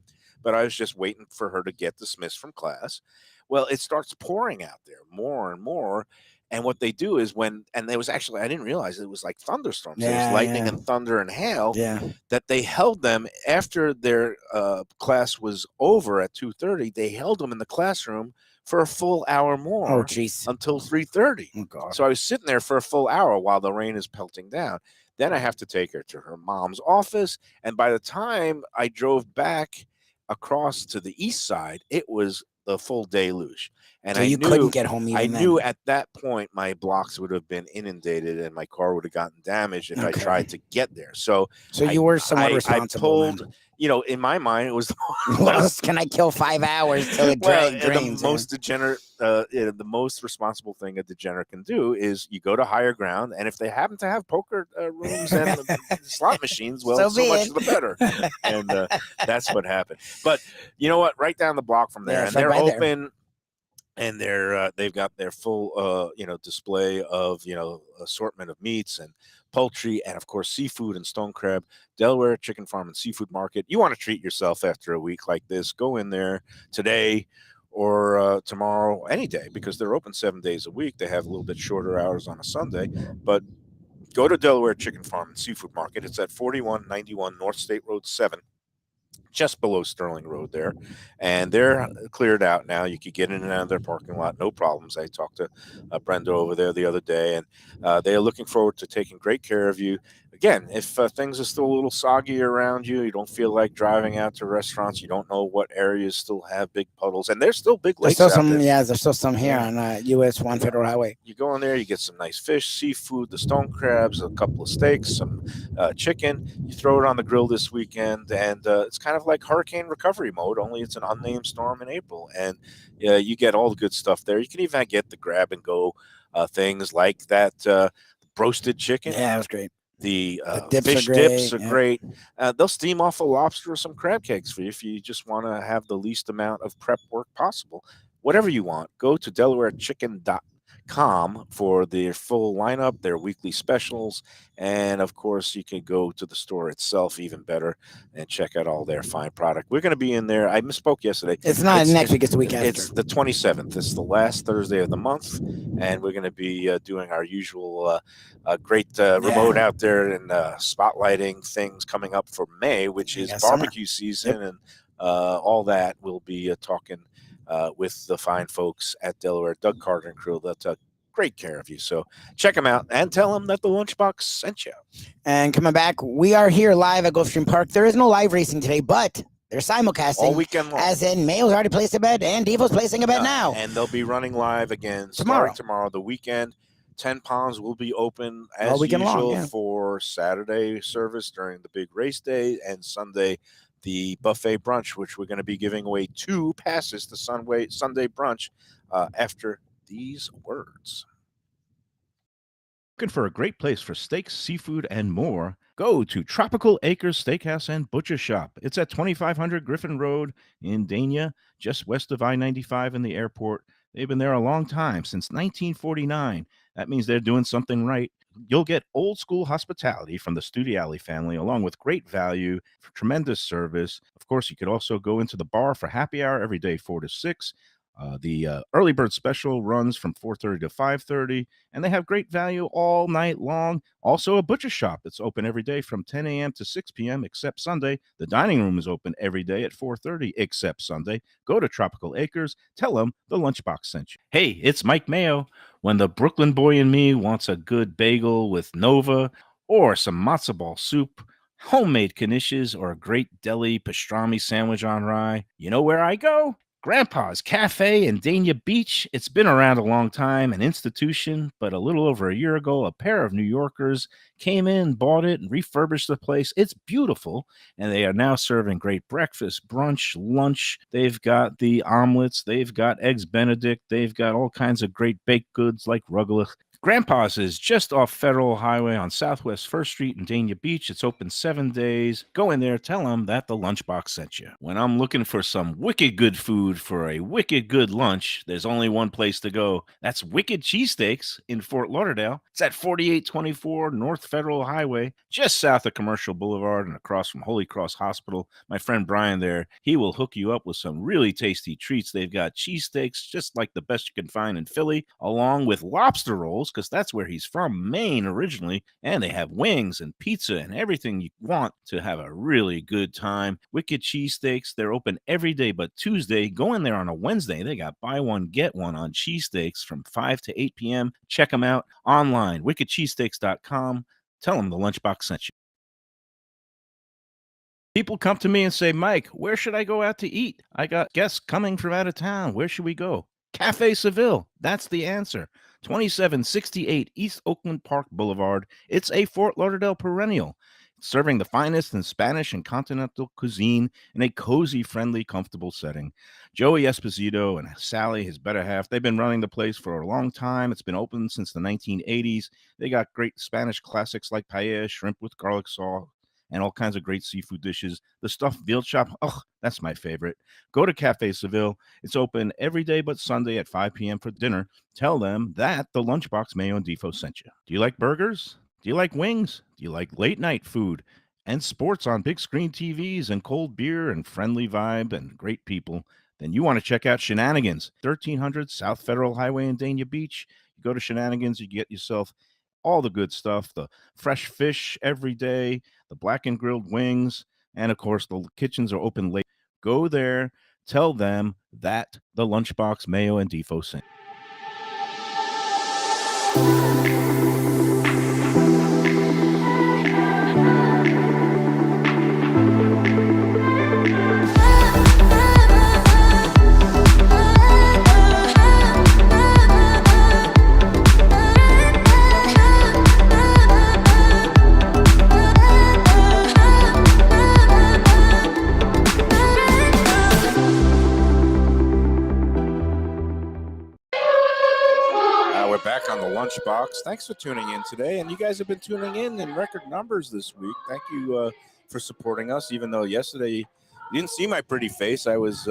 but I was just waiting for her to get dismissed from class. Well, it starts pouring out there more and more. And what they do is there was actually, I didn't realize it was like thunderstorms. There was lightning and thunder and hail that they held them after their class was over at 2:30. They held them in the classroom for a full hour more. Oh, geez. Until 3:30. Oh, God. So I was sitting there for a full hour while the rain is pelting down. Then I have to take her to her mom's office. And by the time I drove back across to the east side, it was the full deluge. And so you couldn't get home even then. Knew at that point my blocks would have been inundated and my car would have gotten damaged if I tried to get there. So you were somewhat responsible. I pulled, in my mind, it was can I kill 5 hours till it drains? The most degenerate, the most responsible thing a degenerate can do is you go to higher ground, and if they happen to have poker rooms and slot machines, well, so much the better. And that's what happened. But you know what? Right down the block from there, and they're open. And they've got their full, display of, assortment of meats and poultry and, of course, seafood and stone crab. Delaware Chicken Farm and Seafood Market. You want to treat yourself after a week like this. Go in there today or tomorrow, any day, because they're open 7 days a week. They have a little bit shorter hours on a Sunday. But go to Delaware Chicken Farm and Seafood Market. It's at 4191 North State Road 7. Just below Sterling Road there, and they're cleared out now. You could get in and out of their parking lot, no problems. I talked to Brenda over there the other day, and they are looking forward to taking great care of you. Again, if things are still a little soggy around you, you don't feel like driving out to restaurants, you don't know what areas still have big puddles, and there's still big lakes out there. There's still some here on US 1 Federal Highway. You go in there, you get some nice fish, seafood, the stone crabs, a couple of steaks, some chicken. You throw it on the grill this weekend, and it's kind of like hurricane recovery mode, only it's an unnamed storm in April, and you get all the good stuff there. You can even get the grab and go things like that roasted chicken. Yeah, it was great. The fish dips are great. They'll steam off a lobster or some crab cakes for you if you just want to have the least amount of prep work possible. Whatever you want, go to DelawareChicken.com defo.com for their full lineup, their weekly specials. And of course, you can go to the store itself, even better, and check out all their fine product. We're going to be in there. I misspoke yesterday. It's not next week, it's the week after. It's the 27th. It's the last Thursday of the month. And we're going to be doing our usual great remote out there and spotlighting things coming up for May, which is barbecue season. And all that. We'll be talking with the fine folks at Delaware, Doug Carter and crew. They'll take great care of you. So check them out and tell them that the Lunchbox sent you. And coming back, we are here live at Gulfstream Park. There is no live racing today, but they're simulcasting all weekend long. As in, Mayo's already placed a bet and Defo's placing a bet now. And they'll be running live again tomorrow, the weekend. 10 ponds will be open as usual for Saturday service during the big race day, and Sunday the buffet brunch, which we're going to be giving away 2 passes to Sunday brunch after these words. Looking for a great place for steaks, seafood, and more? Go to Tropical Acres Steakhouse and Butcher Shop. It's at 2500 Griffin Road in Dania, just west of I-95 and the airport. They've been there a long time, since 1949. That means they're doing something right. You'll get old school hospitality from the Studiali family, along with great value, for tremendous service. Of course, you could also go into the bar for happy hour every day, 4 to 6. The early bird special runs from 4:30 to 5:30, and they have great value all night long. Also, a butcher shop that's open every day from 10 a.m. to 6 p.m. except Sunday. The dining room is open every day at 4:30 except Sunday. Go to Tropical Acres. Tell them the Lunchbox sent you. Hey, it's Mike Mayo. When the Brooklyn boy in me wants a good bagel with Nova or some matzo ball soup, homemade knishes, or a great deli pastrami sandwich on rye, you know where I go? Grandpa's Cafe in Dania Beach. It's been around a long time, an institution, but a little over a year ago, a pair of New Yorkers came in, bought it, and refurbished the place. It's beautiful, and they are now serving great breakfast, brunch, lunch. They've got the omelets. They've got eggs Benedict. They've got all kinds of great baked goods like rugelach. Grandpa's is just off Federal Highway on Southwest 1st Street in Dania Beach. It's open 7 days. Go in there, tell them that the Lunchbox sent you. When I'm looking for some wicked good food for a wicked good lunch, there's only one place to go. That's Wicked Cheesesteaks in Fort Lauderdale. It's at 4824 North Federal Highway, just south of Commercial Boulevard and across from Holy Cross Hospital. My friend Brian there, he will hook you up with some really tasty treats. They've got cheesesteaks just like the best you can find in Philly, along with lobster rolls, because that's where he's from, Maine originally, and they have wings and pizza and everything you want to have a really good time. Wicked Cheesesteaks, they're open every day but Tuesday. Go in there on a Wednesday. They got buy one, get one on cheesesteaks from 5 to 8 p.m. Check them out online, wickedcheesesteaks.com. Tell them the Lunchbox sent you. People come to me and say, Mike, where should I go out to eat? I got guests coming from out of town. Where should we go? Cafe Seville. That's the answer. 2768 East Oakland Park Boulevard. It's a Fort Lauderdale perennial, serving the finest in Spanish and continental cuisine in a cozy, friendly, comfortable setting. Joey Esposito and Sally, his better half, they've been running the place for a long time. It's been open since the 1980s. They got great Spanish classics like paella, shrimp with garlic sauce, and all kinds of great seafood dishes. The stuffed veal chop, that's my favorite. Go to Cafe Seville. It's open every day but Sunday at 5 p.m. for dinner. Tell them that the Lunchbox Mayo and Defo sent you. Do you like burgers? Do you like wings? Do you like late night food and sports on big screen TVs and cold beer and friendly vibe and great people? Then you want to check out Shenanigans, 1300 South Federal Highway in Dania Beach. You go to Shenanigans, you get yourself all the good stuff, the fresh fish every day, the blackened grilled wings, and of course, the kitchens are open late. Go there, tell them that the Lunchbox Mayo and Defo sent. Back on the Lunchbox. Thanks for tuning in today, and you guys have been tuning in record numbers this week. Thank you for supporting us, even though yesterday you didn't see my pretty face. I was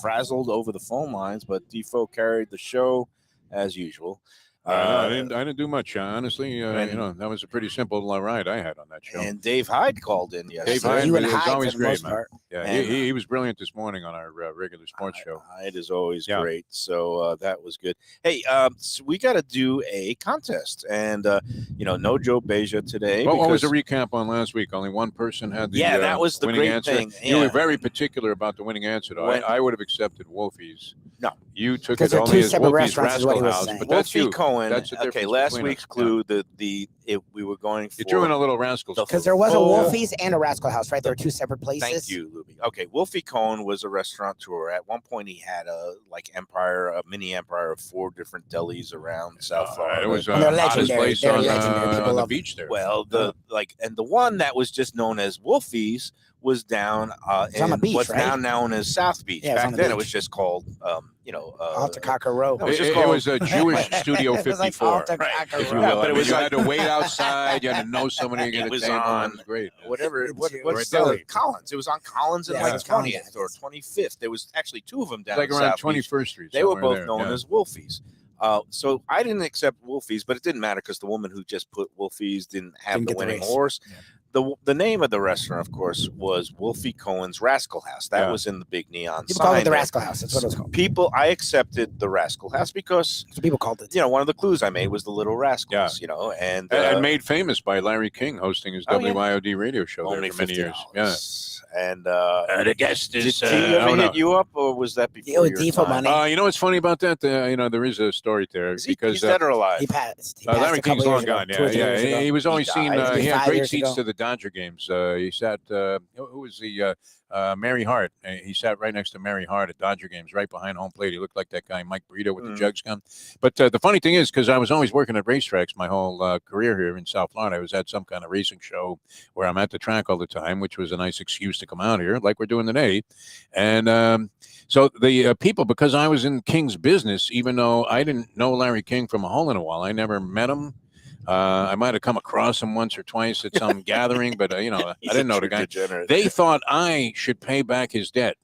frazzled over the phone lines, but Defo carried the show as usual. I didn't do much, honestly. That was a pretty simple ride I had on that show. And Dave Hyde called in yesterday. Dave Hyde You and was Hyde always for the great, most man. part. Yeah, he was brilliant this morning on our regular sports show. Hyde is always Yeah. great. So that was good. Hey, so we got to do a contest. And, no Joe Beja today. What was the recap on last week? Only one person had the that was the winning great answer. thing. You Yeah. were very particular about the winning answer, though. I would have accepted Wolfie's. No. You took Because it they're only two as separate Wolfie's restaurants is what he Rascal was House, saying. but that's Wolfie you. Cohen. That's the difference Last between week's us. clue, we were going for. You threw in a little Rascals. The Because there was a full- Wolfie's and a Rascal House, right? There were two separate places. Thank you, Lubie. Okay, Wolfie Cohen was a restaurateur. At one point, he had a mini empire of 4 different delis around South Florida. It was And they're hottest legendary. place They're on, legendary. People on the love them. beach there. Well, and the one that was just known as Wolfie's was down It's on the beach, what's right? now known as South Beach. Yeah, it's Back on the then, it beach. was just called, Alta Caca Row. No, It was a Jewish Studio It was like 54, Alta right, Caca if you Row. will. Yeah, but I it mean, was you like- had to wait outside. You had to know somebody to get It a was table. on- It was great. whatever. It's What's deli. Collins? It was on Collins and Yeah, like it's Collins, 20th or 25th. There was actually 2 of them down Like in around South Beach. 21st Street. They were somewhere both there, known yeah. as Wolfies. So I didn't accept Wolfies, but it didn't matter because the woman who just put Wolfies didn't have Didn't the get the winning race. horse. Yeah. The name of the restaurant, of course, was Wolfie Cohen's Rascal House. That Yeah. was in the big neon People sign. call it the there. Rascal House. That's what it was called. I accepted the Rascal House because So people called it. one of the clues I made was the Little Rascals. And And made famous by Larry King hosting his Oh, yeah. WYOD radio show there only for many years. Yeah. $50. And The guest did is. he ever hit you up, or was that before with your Defo time? money. You know what's funny about that? There is a story there He's because dead or alive? He passed. He Larry a couple King's long years ago, gone. 2 or 3 years ago. He was always He seen. died. He had 5 great years seats ago. to the Dodger games. He sat. Who was the Mary Hart? He sat right next to Mary Hart at Dodger games, right behind home plate. He looked like that guy Mike Brito with the jugs gun. But the funny thing is, because I was always working at racetracks my whole career here in South Florida, I was at some kind of racing show where I'm at the track all the time, which was a nice excuse to come out here, like we're doing today. And so the people, because I was in King's business, even though I didn't know Larry King from a hole in a wall, I never met him. I might have come across him once or twice at some gathering, but I didn't know the guy. Degenerate. They thought I should pay back his debt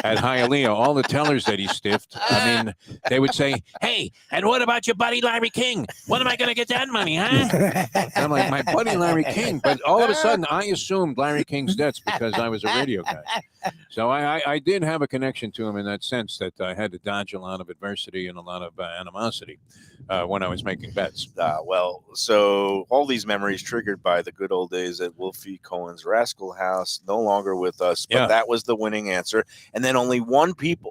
at Hialeah. All the tellers that he stiffed, I mean, they would say, "Hey, and what about your buddy Larry King? When am I going to get that money, huh?" And I'm like, "My buddy Larry King," but all of a sudden, I assumed Larry King's debts because I was a radio guy. So I did have a connection to him in that sense that I had to dodge a lot of adversity and a lot of animosity when I was making bets. So all these memories triggered by the good old days at Wolfie Cohen's Rascal House, no longer with us, but that was the winning answer. And then only one person,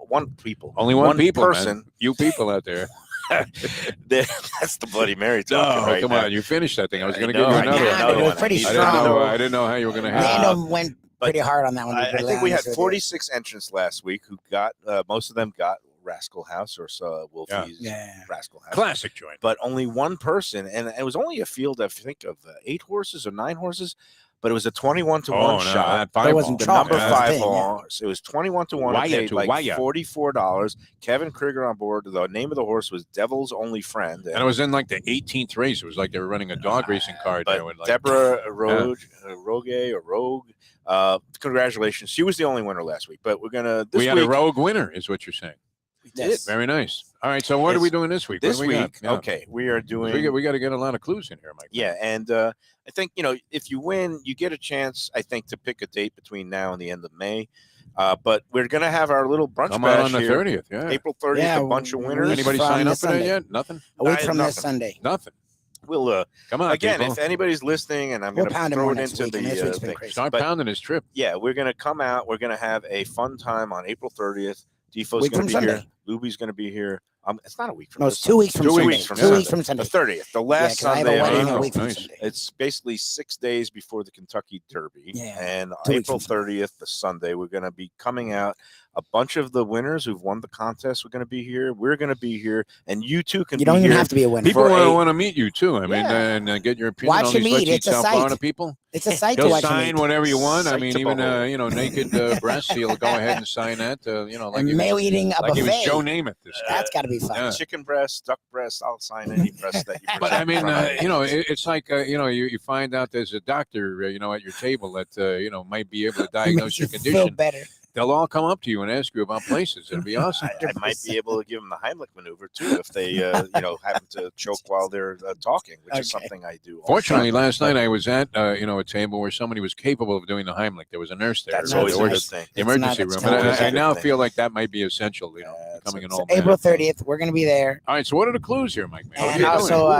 man. You people out there. That's the Bloody Mary talking right come now. on, you finished that thing. I was going to know, give you I another did one. another It was one. pretty I strong. I didn't know how you were going to have it. Random went pretty hard on that one. I think we had 46 entrants last week who got, most of them got Rascal House or Wolfie's Rascal House. Classic joint. But only one person, and it was only a field, I think, of 8 horses or 9 horses, but it was a 21-to-1 shot. It wasn't The chalk, number that's the 5 thing, horse. It was 21-to-1. It paid like $44. Kevin Krieger on board. The name of the horse was Devil's Only Friend. And it was in like the 18th race. It was like they were running a dog racing card. But there with like, Deborah Rogue. Congratulations. She was the only winner last week. But we're going to, we had a rogue winner, is what you're saying. We did. Very nice. All right. So what are we doing this week? This What do we week, got? okay, we are doing. We got to get a lot of clues in here, Mike. Yeah, and I think if you win, you get a chance. I think to pick a date between now and the end of May. But we're gonna have our little brunch Come bash on the here, 30th. Yeah. April 30th. A bunch of winners. Anybody from sign up this for that Sunday. yet? Nothing. A week from Nothing. this Sunday. Nothing. We'll Come on, again. people. If anybody's listening, and I'm We'll gonna pound it throw more it next into week, and this week's been thing. crazy. Start But, pounding his trip. yeah, we're gonna come out. We're gonna have a fun time on April 30th. Defo's Week gonna from be Sunday. here. Lubie's gonna be here. It's not a week from. No, this it's 2 weeks from 2 Sunday. weeks from 2 Sunday. weeks from Sunday. The 30th, the last 'cause I have a Sunday. wedding of a week from nice. Sunday. It's basically 6 days before the Kentucky Derby. Yeah, And 2 weeks April from Sunday. 30th, the Sunday, we're going to be coming out. A bunch of the winners who've won the contest are going to be here. We're going to be here. And you too can You be don't even here. have to be a winner. People For want to meet you too. I mean, Yeah. and get your opinion Watch on him these eat. Let's Eat It's a South sight. Florida people. It's a sight to He'll watch him sign eat. whatever you want. I Sight mean, to even behold. naked breasts. He'll go ahead and sign that. Like And he Mayo was, eating a like he was buffet. Joe Namath. This guy. That's got to be fun. Yeah. Chicken breast, duck breast, I'll sign any breast that you present. But I mean, in front of me. it's like you find out there's a doctor, at your table that might be able to diagnose your Makes you feel condition. better. They'll all come up to you and ask you about places. It'll be awesome. I might be able to give them the Heimlich maneuver too if they, happen to choke while they're talking, which is something I do. Fortunately, last night I was at a table where somebody was capable of doing the Heimlich. There was a nurse there. That's always a good thing. The emergency room. But I now feel like that might be essential. Becoming an old man. April 30th, we're going to be there. All right. So what are the clues here, Mike? And also,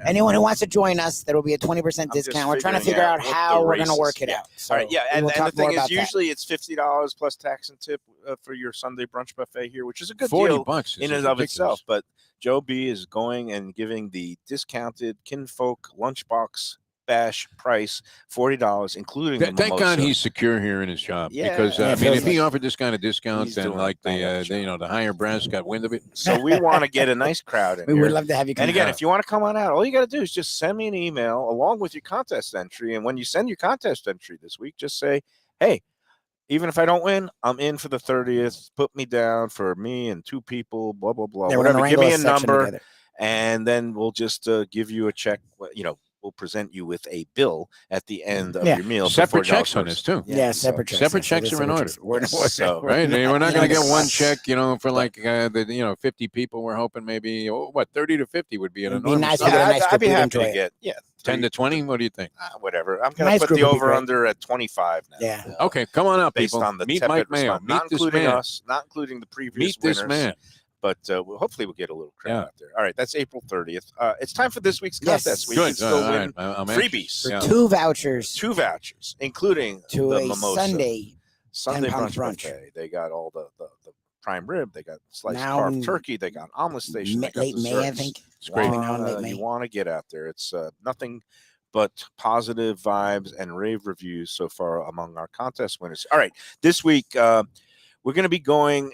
anyone who wants to join us, there will be a 20% discount. We're trying to figure out how we're going to work it out. So all right. Yeah. And the thing is, usually it's $50 plus tax and tip for your Sunday brunch buffet here, which is a good deal $40 in and of itself. But Joe B is going and giving the discounted Kinfolk Lunchbox Bash price, $40, including the thank God he's secure here in his job. Because if he offered this kind of discount, then like the higher brass got wind of it. So we want to get a nice crowd in we here. would love to have you come and again, out. if you want to come on out, all you got to do is just send me an email along with your contest entry. And when you send your contest entry this week, just say, hey, even if I don't win, I'm in for the 30th. Put me down for me and 2 people, blah, blah, blah. Whatever. Give me a number, and then we'll just give you a check. We'll present you with a bill at the end of your meal. Separate checks on this too. Yeah, separate checks. Separate checks are in order. So, right? We're not going to get one check, for like 50 people. We're hoping maybe 30 to 50 would be an enormous. Nice. I'd be happy to get 10 to 20. What do you think? Whatever. I'm going to put the over under at 25 now. Yeah. Okay, come on up, based people. on the Meet Mike Mayo. Meet not this including man. us, not including the previous Meet winners. this man. But hopefully we'll get a little crowd out there. All right, that's April 30th. It's time for this week's contest. We can still win freebies. For 2 vouchers. 2 vouchers, including to the a mimosa. Sunday brunch brunch. buffet. They got all the prime rib. They got sliced carved turkey. They got omelet station. They got late May, I think. It's great. You want to get out there. It's nothing but positive vibes and rave reviews so far among our contest winners. All right, this week we're going to be going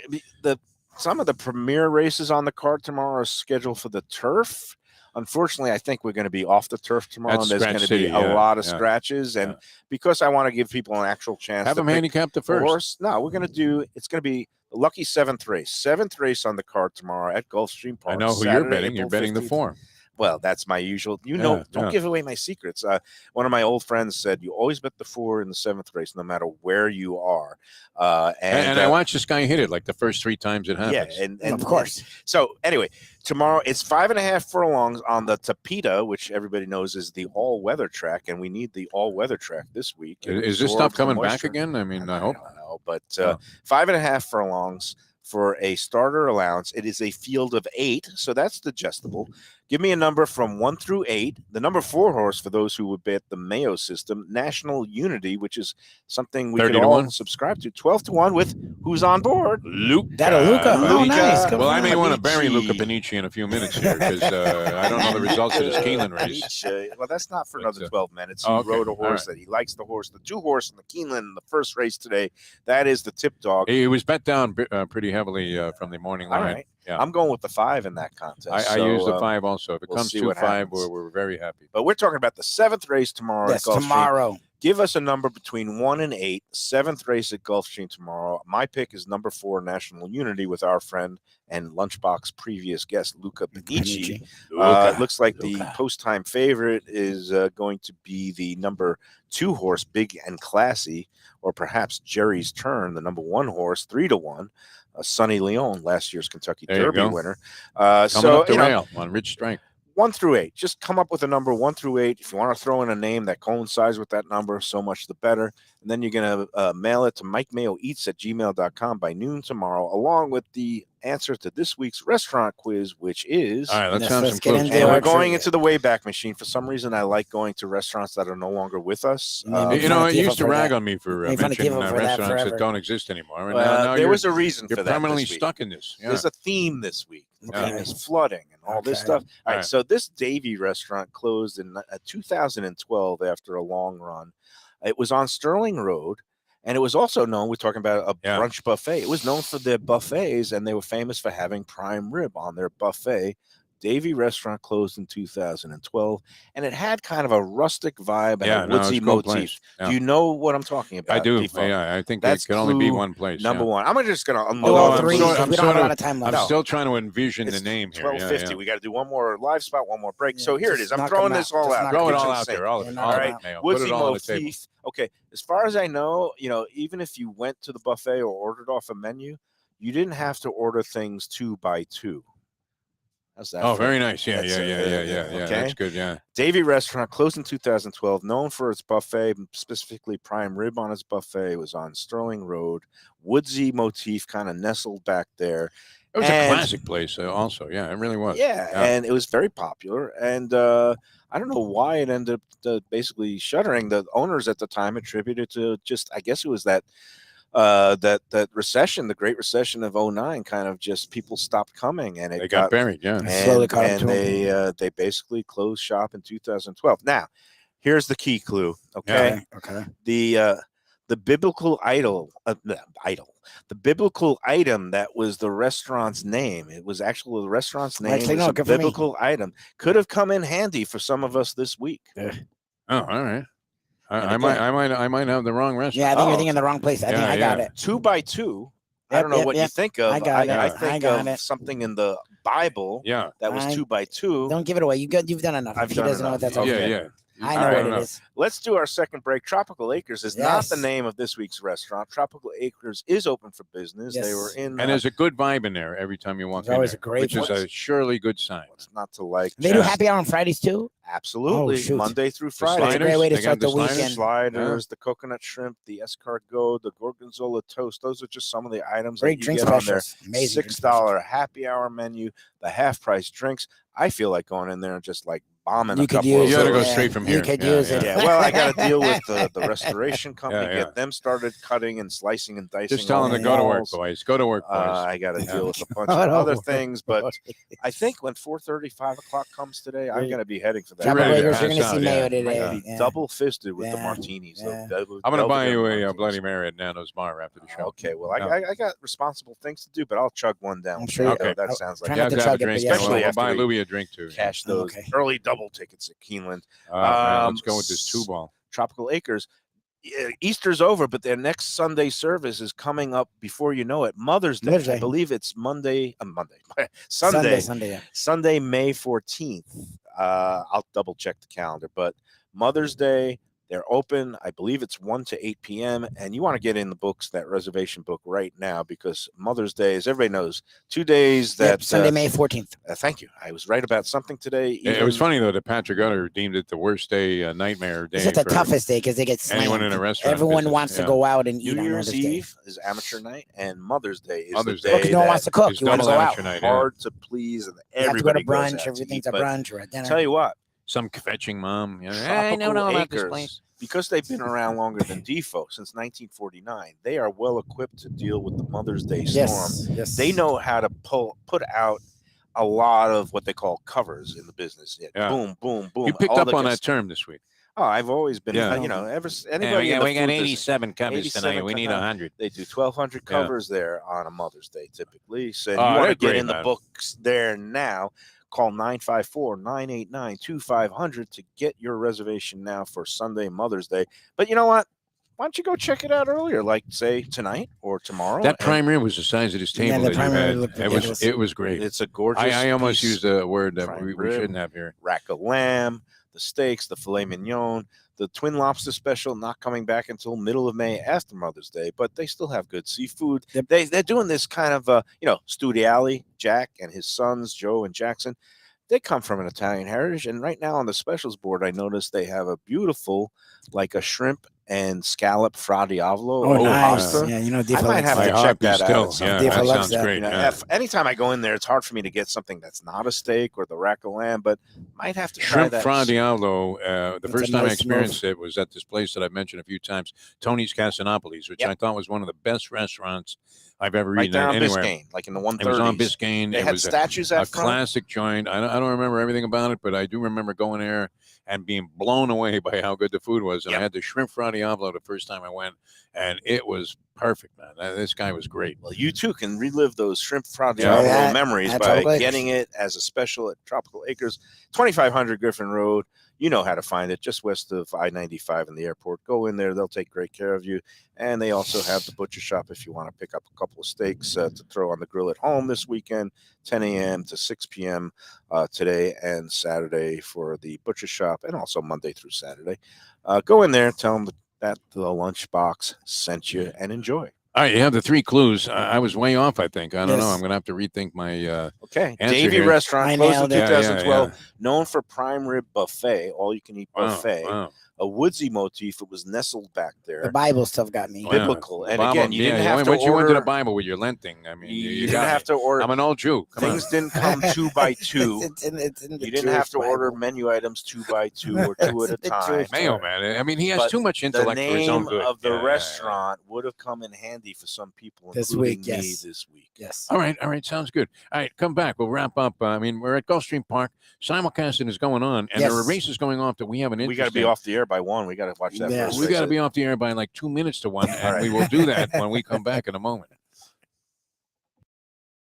some of the premier races on the card tomorrow are scheduled for the turf. Unfortunately, I think we're going to be off the turf tomorrow. And there's going to be a lot of scratches. And because I want to give people an actual chance have them handicap the first horse. No, it's going to be the lucky 7th race. 7th race on the card tomorrow at Gulfstream Park. I know who Saturday, you're betting. You're betting 15th. the form. Well, that's my usual. Don't give away my secrets. One of my old friends said, you always bet the 4 in the 7th race, no matter where you are. And I watched this guy hit it like the first 3 times it happens. Yeah, and of course. So anyway, tomorrow it's 5.5 furlongs on the Tapeta, which everybody knows is the all-weather track, and we need the all-weather track this week. Is this stuff coming back again? I mean, I hope. I don't know, but 5.5 furlongs for a starter allowance. It is a field of 8, so that's digestible. Give me a number from 1 through 8. The number 4 horse, for those who would bet the Mayo system, National Unity, which is something we could all subscribe to. 12 to 1 with who's on board? Luca. Oh, nice. Well, I may want to bury Luca Panici in a few minutes here because I don't know the results of his Keeneland race. Well, that's not for another 12 minutes. He rode a horse that he likes the horse. The 2 horse in the Keeneland in the first race today, that is the Tip Dog. He was bet down pretty heavily from the morning line. All right. Yeah. I'm going with the 5 in that contest. I use the 5 also. If it comes to 5, we're very happy. But we're talking about the 7th race tomorrow. Yes, tomorrow. Give us a number between 1 and 8. 7th race at Gulfstream tomorrow. My pick is number 4, National Unity, with our friend and Lunchbox previous guest, Luca Panici. It looks like the post-time favorite is going to be the number 2 horse, Big and Classy, or perhaps Jerry's Turn, the number 1 horse, 3 to 1. Sonny Leon, last year's Kentucky Derby winner. Coming up the rail on Rich Strength. 1 through 8. Just come up with a number 1 through 8. If you want to throw in a name that coincides with that number, so much the better. And then you're going to mail it to MikeMayoEats@gmail.com by noon tomorrow, along with the answer to this week's restaurant quiz, which is... All right, let's have some clues. And we're going into the Wayback Machine. For some reason, I like going to restaurants that are no longer with us. You used to rag on me for mentioning restaurants that don't exist anymore. And now there was a reason for that. You're permanently stuck in this. Yeah. There's a theme this week. The theme is flooding and all this stuff. All right, so this Davy restaurant closed in 2012 after a long run. It was on Sterling Road, and it was also known, we're talking about a brunch buffet. It was known for their buffets, and they were famous for having prime rib on their buffet Davy Restaurant closed in 2012, and it had kind of a rustic vibe and a woodsy motif. Yeah. Do you know what I'm talking about? I do. Defo? Yeah, I think That's it can only be one place. Number one. I'm just going to Do all three. We don't have a lot of time left. I'm still trying to envision the name here. 12:50. We got to do one more live spot, one more break. So here it is. I'm throwing this all out. Throw it all out there. All right. Mayo. Woodsy Put it all on the table. motif. Okay. As far as I know, even if you went to the buffet or ordered off a menu, you didn't have to order things 2 by 2. How's that? Oh, very nice. Yeah. Okay. That's good. Yeah. Davy Restaurant closed in 2012, known for its buffet, specifically prime rib on its buffet. It was on Sterling Road, woodsy motif, kind of nestled back there. It was a classic place, also. Yeah, it really was. Yeah, and it was very popular. And I don't know why it ended up basically shuttering. The owners at the time attributed to I guess it was that recession, the Great Recession of 2009, kind of just people stopped coming, and they got buried. Yeah, and, slowly caught up to them. They basically closed shop in 2012. Now, here's the key clue. Okay. The biblical the biblical item that was the restaurant's name. It was actually the restaurant's name. It was a biblical item. Could have come in handy for some of us this week. Oh, all right. I might have the wrong restaurant. Yeah, I think you're thinking the wrong place. I think I got it. 2 by 2. I don't know what you think of. I got it. I think of something in the Bible. Yeah, that was 2 by 2. Don't give it away. You've done enough. He doesn't know what that's all about. Yeah. I know what it is. Let's do our second break. Tropical Acres is not the name of this week's restaurant. Tropical Acres is open for business. They were in, and there's a good vibe in there every time you walk in. There's always a great, which is a surely good sign. It's not to like. They do happy hour on Fridays too. Absolutely, Monday through Friday. It's a great way to start the weekend. Sliders, the coconut shrimp, the escargot, the gorgonzola toast. Those are just some of the items great that drink you get specials. on there. $6 happy hour menu, the half price drinks. I feel like going in there and just like bombing a couple of. You got to go straight from here. You could use it. Yeah, well, I got to deal with the restoration company, get them started cutting and slicing and dicing. Just tell them to go to work, boys. Go to work, boys. I got to deal with a bunch of other things, but I think when 4:30, 5 o'clock comes today, I'm going to be heading for that. You're going to see Mayo today. Be double fisted with the martinis. I'm going to buy you a Bloody Mary at Nano's Bar after the show. Okay, well, I got responsible things to do, but I'll chug one down. I'm sure. Okay, that sounds like have a drink. Especially after buy Lubie a drink too. Cash those early double tickets at Keeneland. Let's go with this 2-ball. Tropical Acres. Easter's over, but their next Sunday service is coming up before you know it. Mother's Day. I believe it's Sunday, May 14th. I'll double check the calendar, but Mother's Day. They're open. I believe it's 1 to 8 p.m. And you want to get in the books, that reservation book right now, because Mother's Day, as everybody knows, 2 days that Sunday, May 14th. Thank you. I was right about something today. It was funny though that Patrick Gutter deemed it the worst day, nightmare day. It's the toughest day because they get slammed. Anyone in a restaurant. Everyone wants to go out and eat. New Year's Eve is amateur night, and Mother's Day is Mother's the day. Because no one wants to cook. You want to go out. Hard to please, and you everybody have to go to brunch. Everything's a brunch or a dinner. Tell you what, some fetching mom. I know about this place. Because they've been around longer than Defo since 1949, they are well equipped to deal with the Mother's Day storm. Yes. They know how to put out a lot of what they call covers in the business. Boom, boom, boom. You picked up on that term this week. Oh, I've always been, anybody. We got 87 covers tonight. We need 100. They do 1,200 covers there on a Mother's Day typically. So you want to get in the books there now. Call 954-989-2500 to get your reservation now for Sunday Mother's Day. But you know what? Why don't you go check it out earlier, like say tonight or tomorrow? That prime rib was the size of this table that you had. It was great. It's a gorgeous. I almost used a word that we shouldn't have here. Rack of lamb, the steaks, the filet mignon, the twin lobster special not coming back until middle of May after Mother's Day, but they still have good seafood. They're doing this kind of Studiali, Jack and his sons, Joe and Jackson. They come from an Italian heritage, and right now on the specials board, I noticed they have a beautiful, like a shrimp and scallop fra diavolo. Oh, nice. Pasta. Yeah, I might have to check that out. Yeah, that sounds great. Anytime I go in there, it's hard for me to get something that's not a steak or the rack of lamb, but might have to try that. Shrimp fra diavolo, the first time I experienced it was at this place that I've mentioned a few times, Tony's Casinopolis, which I thought was one of the best restaurants I've ever eaten anywhere. Biscayne, like in the 130s. It was on Biscayne. They had statues a classic joint. I don't remember everything about it, but I do remember going there and being blown away by how good the food was. And I had the shrimp fra diavolo the first time I went, and it was perfect, man. This guy was great. Well, you too can relive those shrimp fra diavolo memories by getting it as a special at Tropical Acres, 2500 Griffin Road. You know how to find it, just west of I-95 in the airport. Go in there. They'll take great care of you. And they also have the butcher shop if you want to pick up a couple of steaks to throw on the grill at home this weekend, 10 a.m. to 6 p.m. Today and Saturday for the butcher shop, and also Monday through Saturday. Go in there, tell them that the lunchbox sent you, and enjoy. All right, you have the 3 clues. I was way off, I think. I don't know. I'm going to have to rethink my okay. answer Davy here. Restaurant, closed in 2012, yeah. known for prime rib buffet, all-you-can-eat buffet. Wow. A woodsy motif. It was nestled back there. The Bible stuff got me. Biblical. And Bible, again, you didn't have to once order. you went to the Bible with your Lenting, I mean, you didn't have to order. I'm an old Jew. Things didn't come 2 by 2. It's in you didn't have to order menu items 2 by 2 or 2 at a time. Mayo, man. I mean, he has too much intellect for his own good. The name of the restaurant would have come in handy for some people, this week. Me this week. Yes. All right. Sounds good. All right, come back. We'll wrap up. I mean, we're at Gulfstream Park. Simulcasting is going on, and there are races going off that we have an interest in. We got to be off the air by 1. We got to watch that first. We got to be off the air by like 2 minutes to 1, and we will do that when we come back in a moment.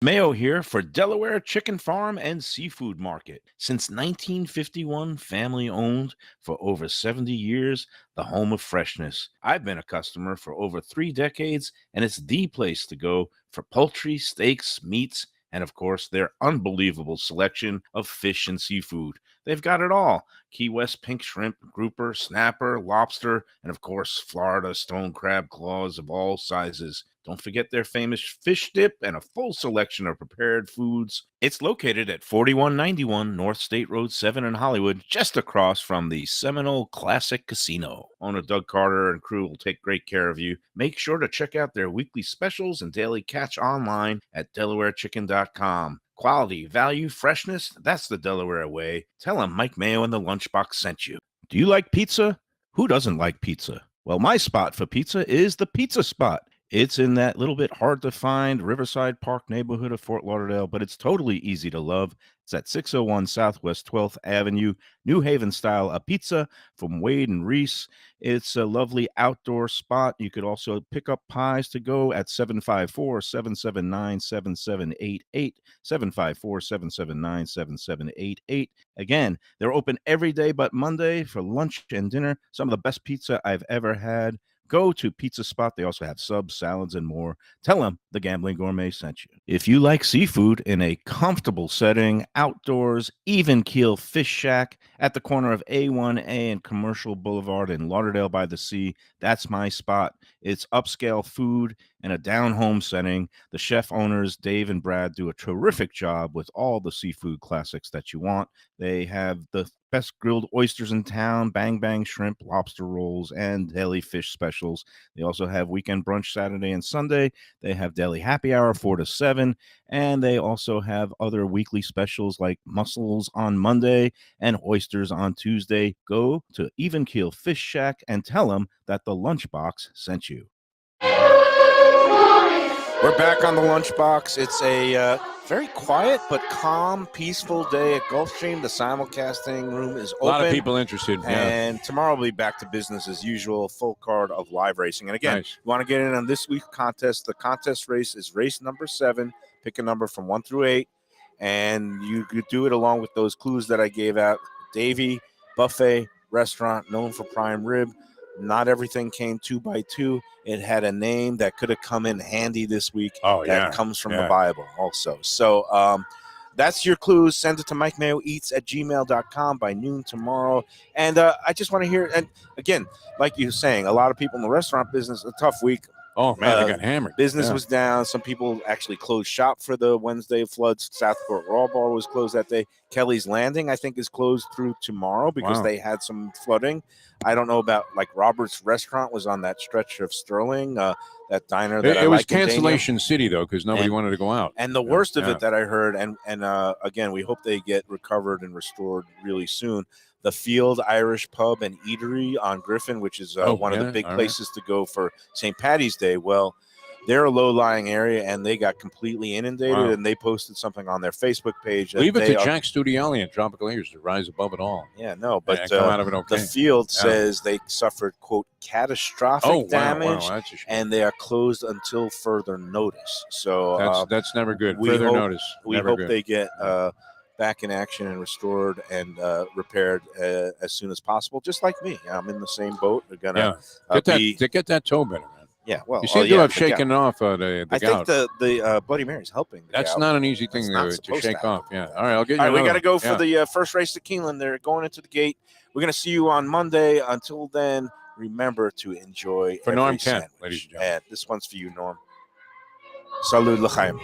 Mayo here for Delaware Chicken Farm and Seafood Market. Since 1951, family owned for over 70 years, the home of freshness. I've been a customer for over 3 decades, and it's the place to go for poultry, steaks, meats, and of course, their unbelievable selection of fish and seafood. They've got it all. Key West pink shrimp, grouper, snapper, lobster, and of course, Florida stone crab claws of all sizes. Don't forget their famous fish dip and a full selection of prepared foods. It's located at 4191 North State Road 7 in Hollywood, just across from the Seminole Classic Casino. Owner Doug Carter and crew will take great care of you. Make sure to check out their weekly specials and daily catch online at DelawareChicken.com. Quality, value, freshness, that's the Delaware way. Tell them Mike Mayo and the Lunchbox sent you. Do you like pizza? Who doesn't like pizza? Well, my spot for pizza is the Pizza Spot. It's in that little bit hard to find Riverside Park neighborhood of Fort Lauderdale, but it's totally easy to love. It's at 601 Southwest 12th Avenue, New Haven style, a pizza from Wade and Reese. It's a lovely outdoor spot. You could also pick up pies to go at 754-779-7788, 754-779-7788. Again, they're open every day but Monday for lunch and dinner. Some of the best pizza I've ever had. Go to Pizza Spot. They also have subs, salads, and more. Tell them the Gambling Gourmet sent you. If you like seafood in a comfortable setting, outdoors, even keel fish shack at the corner of A1A and Commercial Boulevard in Lauderdale by the Sea, that's my spot. It's upscale food in a down-home setting. The chef owners, Dave and Brad, do a terrific job with all the seafood classics that you want. They have the best grilled oysters in town, bang bang shrimp, lobster rolls, and deli fish specials. They also have weekend brunch Saturday and Sunday. They have deli happy hour 4 to 7, and they also have other weekly specials like mussels on Monday and oysters on Tuesday. Go to Even Keel Fish Shack and tell them that the Lunchbox sent you. We're back on the Lunchbox. It's a very quiet but calm, peaceful day at Gulfstream. The simulcasting room is open. A lot of people interested. And tomorrow we'll be back to business as usual, full card of live racing. And again, you want to get in on this week's contest. The contest race is race number 7. Pick a number from 1 through 8. And you could do it along with those clues that I gave out. Davy Buffet Restaurant, known for prime rib. Not everything came 2 by 2. It had a name that could have come in handy this week. That comes from the Bible also. So that's your clues. Send it to MikeMayoEats@gmail.com by noon tomorrow. And I just want to hear, and again, like you were saying, a lot of people in the restaurant business, a tough week. Oh, man, they got hammered. Business was down. Some people actually closed shop for the Wednesday floods. Southport Raw Bar was closed that day. Kelly's Landing, I think, is closed through tomorrow because they had some flooding. I don't know about, like, Robert's Restaurant was on that stretch of Sterling, that diner that I like. It was cancellation city, though, because nobody wanted to go out. And the worst of it that I heard, and again, we hope they get recovered and restored really soon, the Field Irish Pub and Eatery on Griffin, which is one of the big places to go for St. Patty's Day. Well, they're a low-lying area, and they got completely inundated, Wow. and they posted something on their Facebook page. Leave it to Jack Studiali and Tropical Acres to rise above it all. Yeah, no, but and come out of it okay. the field says they suffered, quote, catastrophic damage, wow, that's a shame. and they are closed until further notice. So that's never good. We Further hope, notice. We never hope good. they get back in action and restored and repaired as soon as possible, just like me. I'm in the same boat. They're going to get that toe better, man. Yeah, well, you seem to have shaken off the I gout. think the Bloody Mary's helping. That's not an easy thing to shake off. Yeah. All right, I'll get you. All right, we got to go for yeah. the first race to Keeneland. They're going into the gate. We're going to see you on Monday. Until then, remember to enjoy for every Norm Kent, sandwich. ladies and gentlemen. And this one's for you, Norm. Salud l'chaim.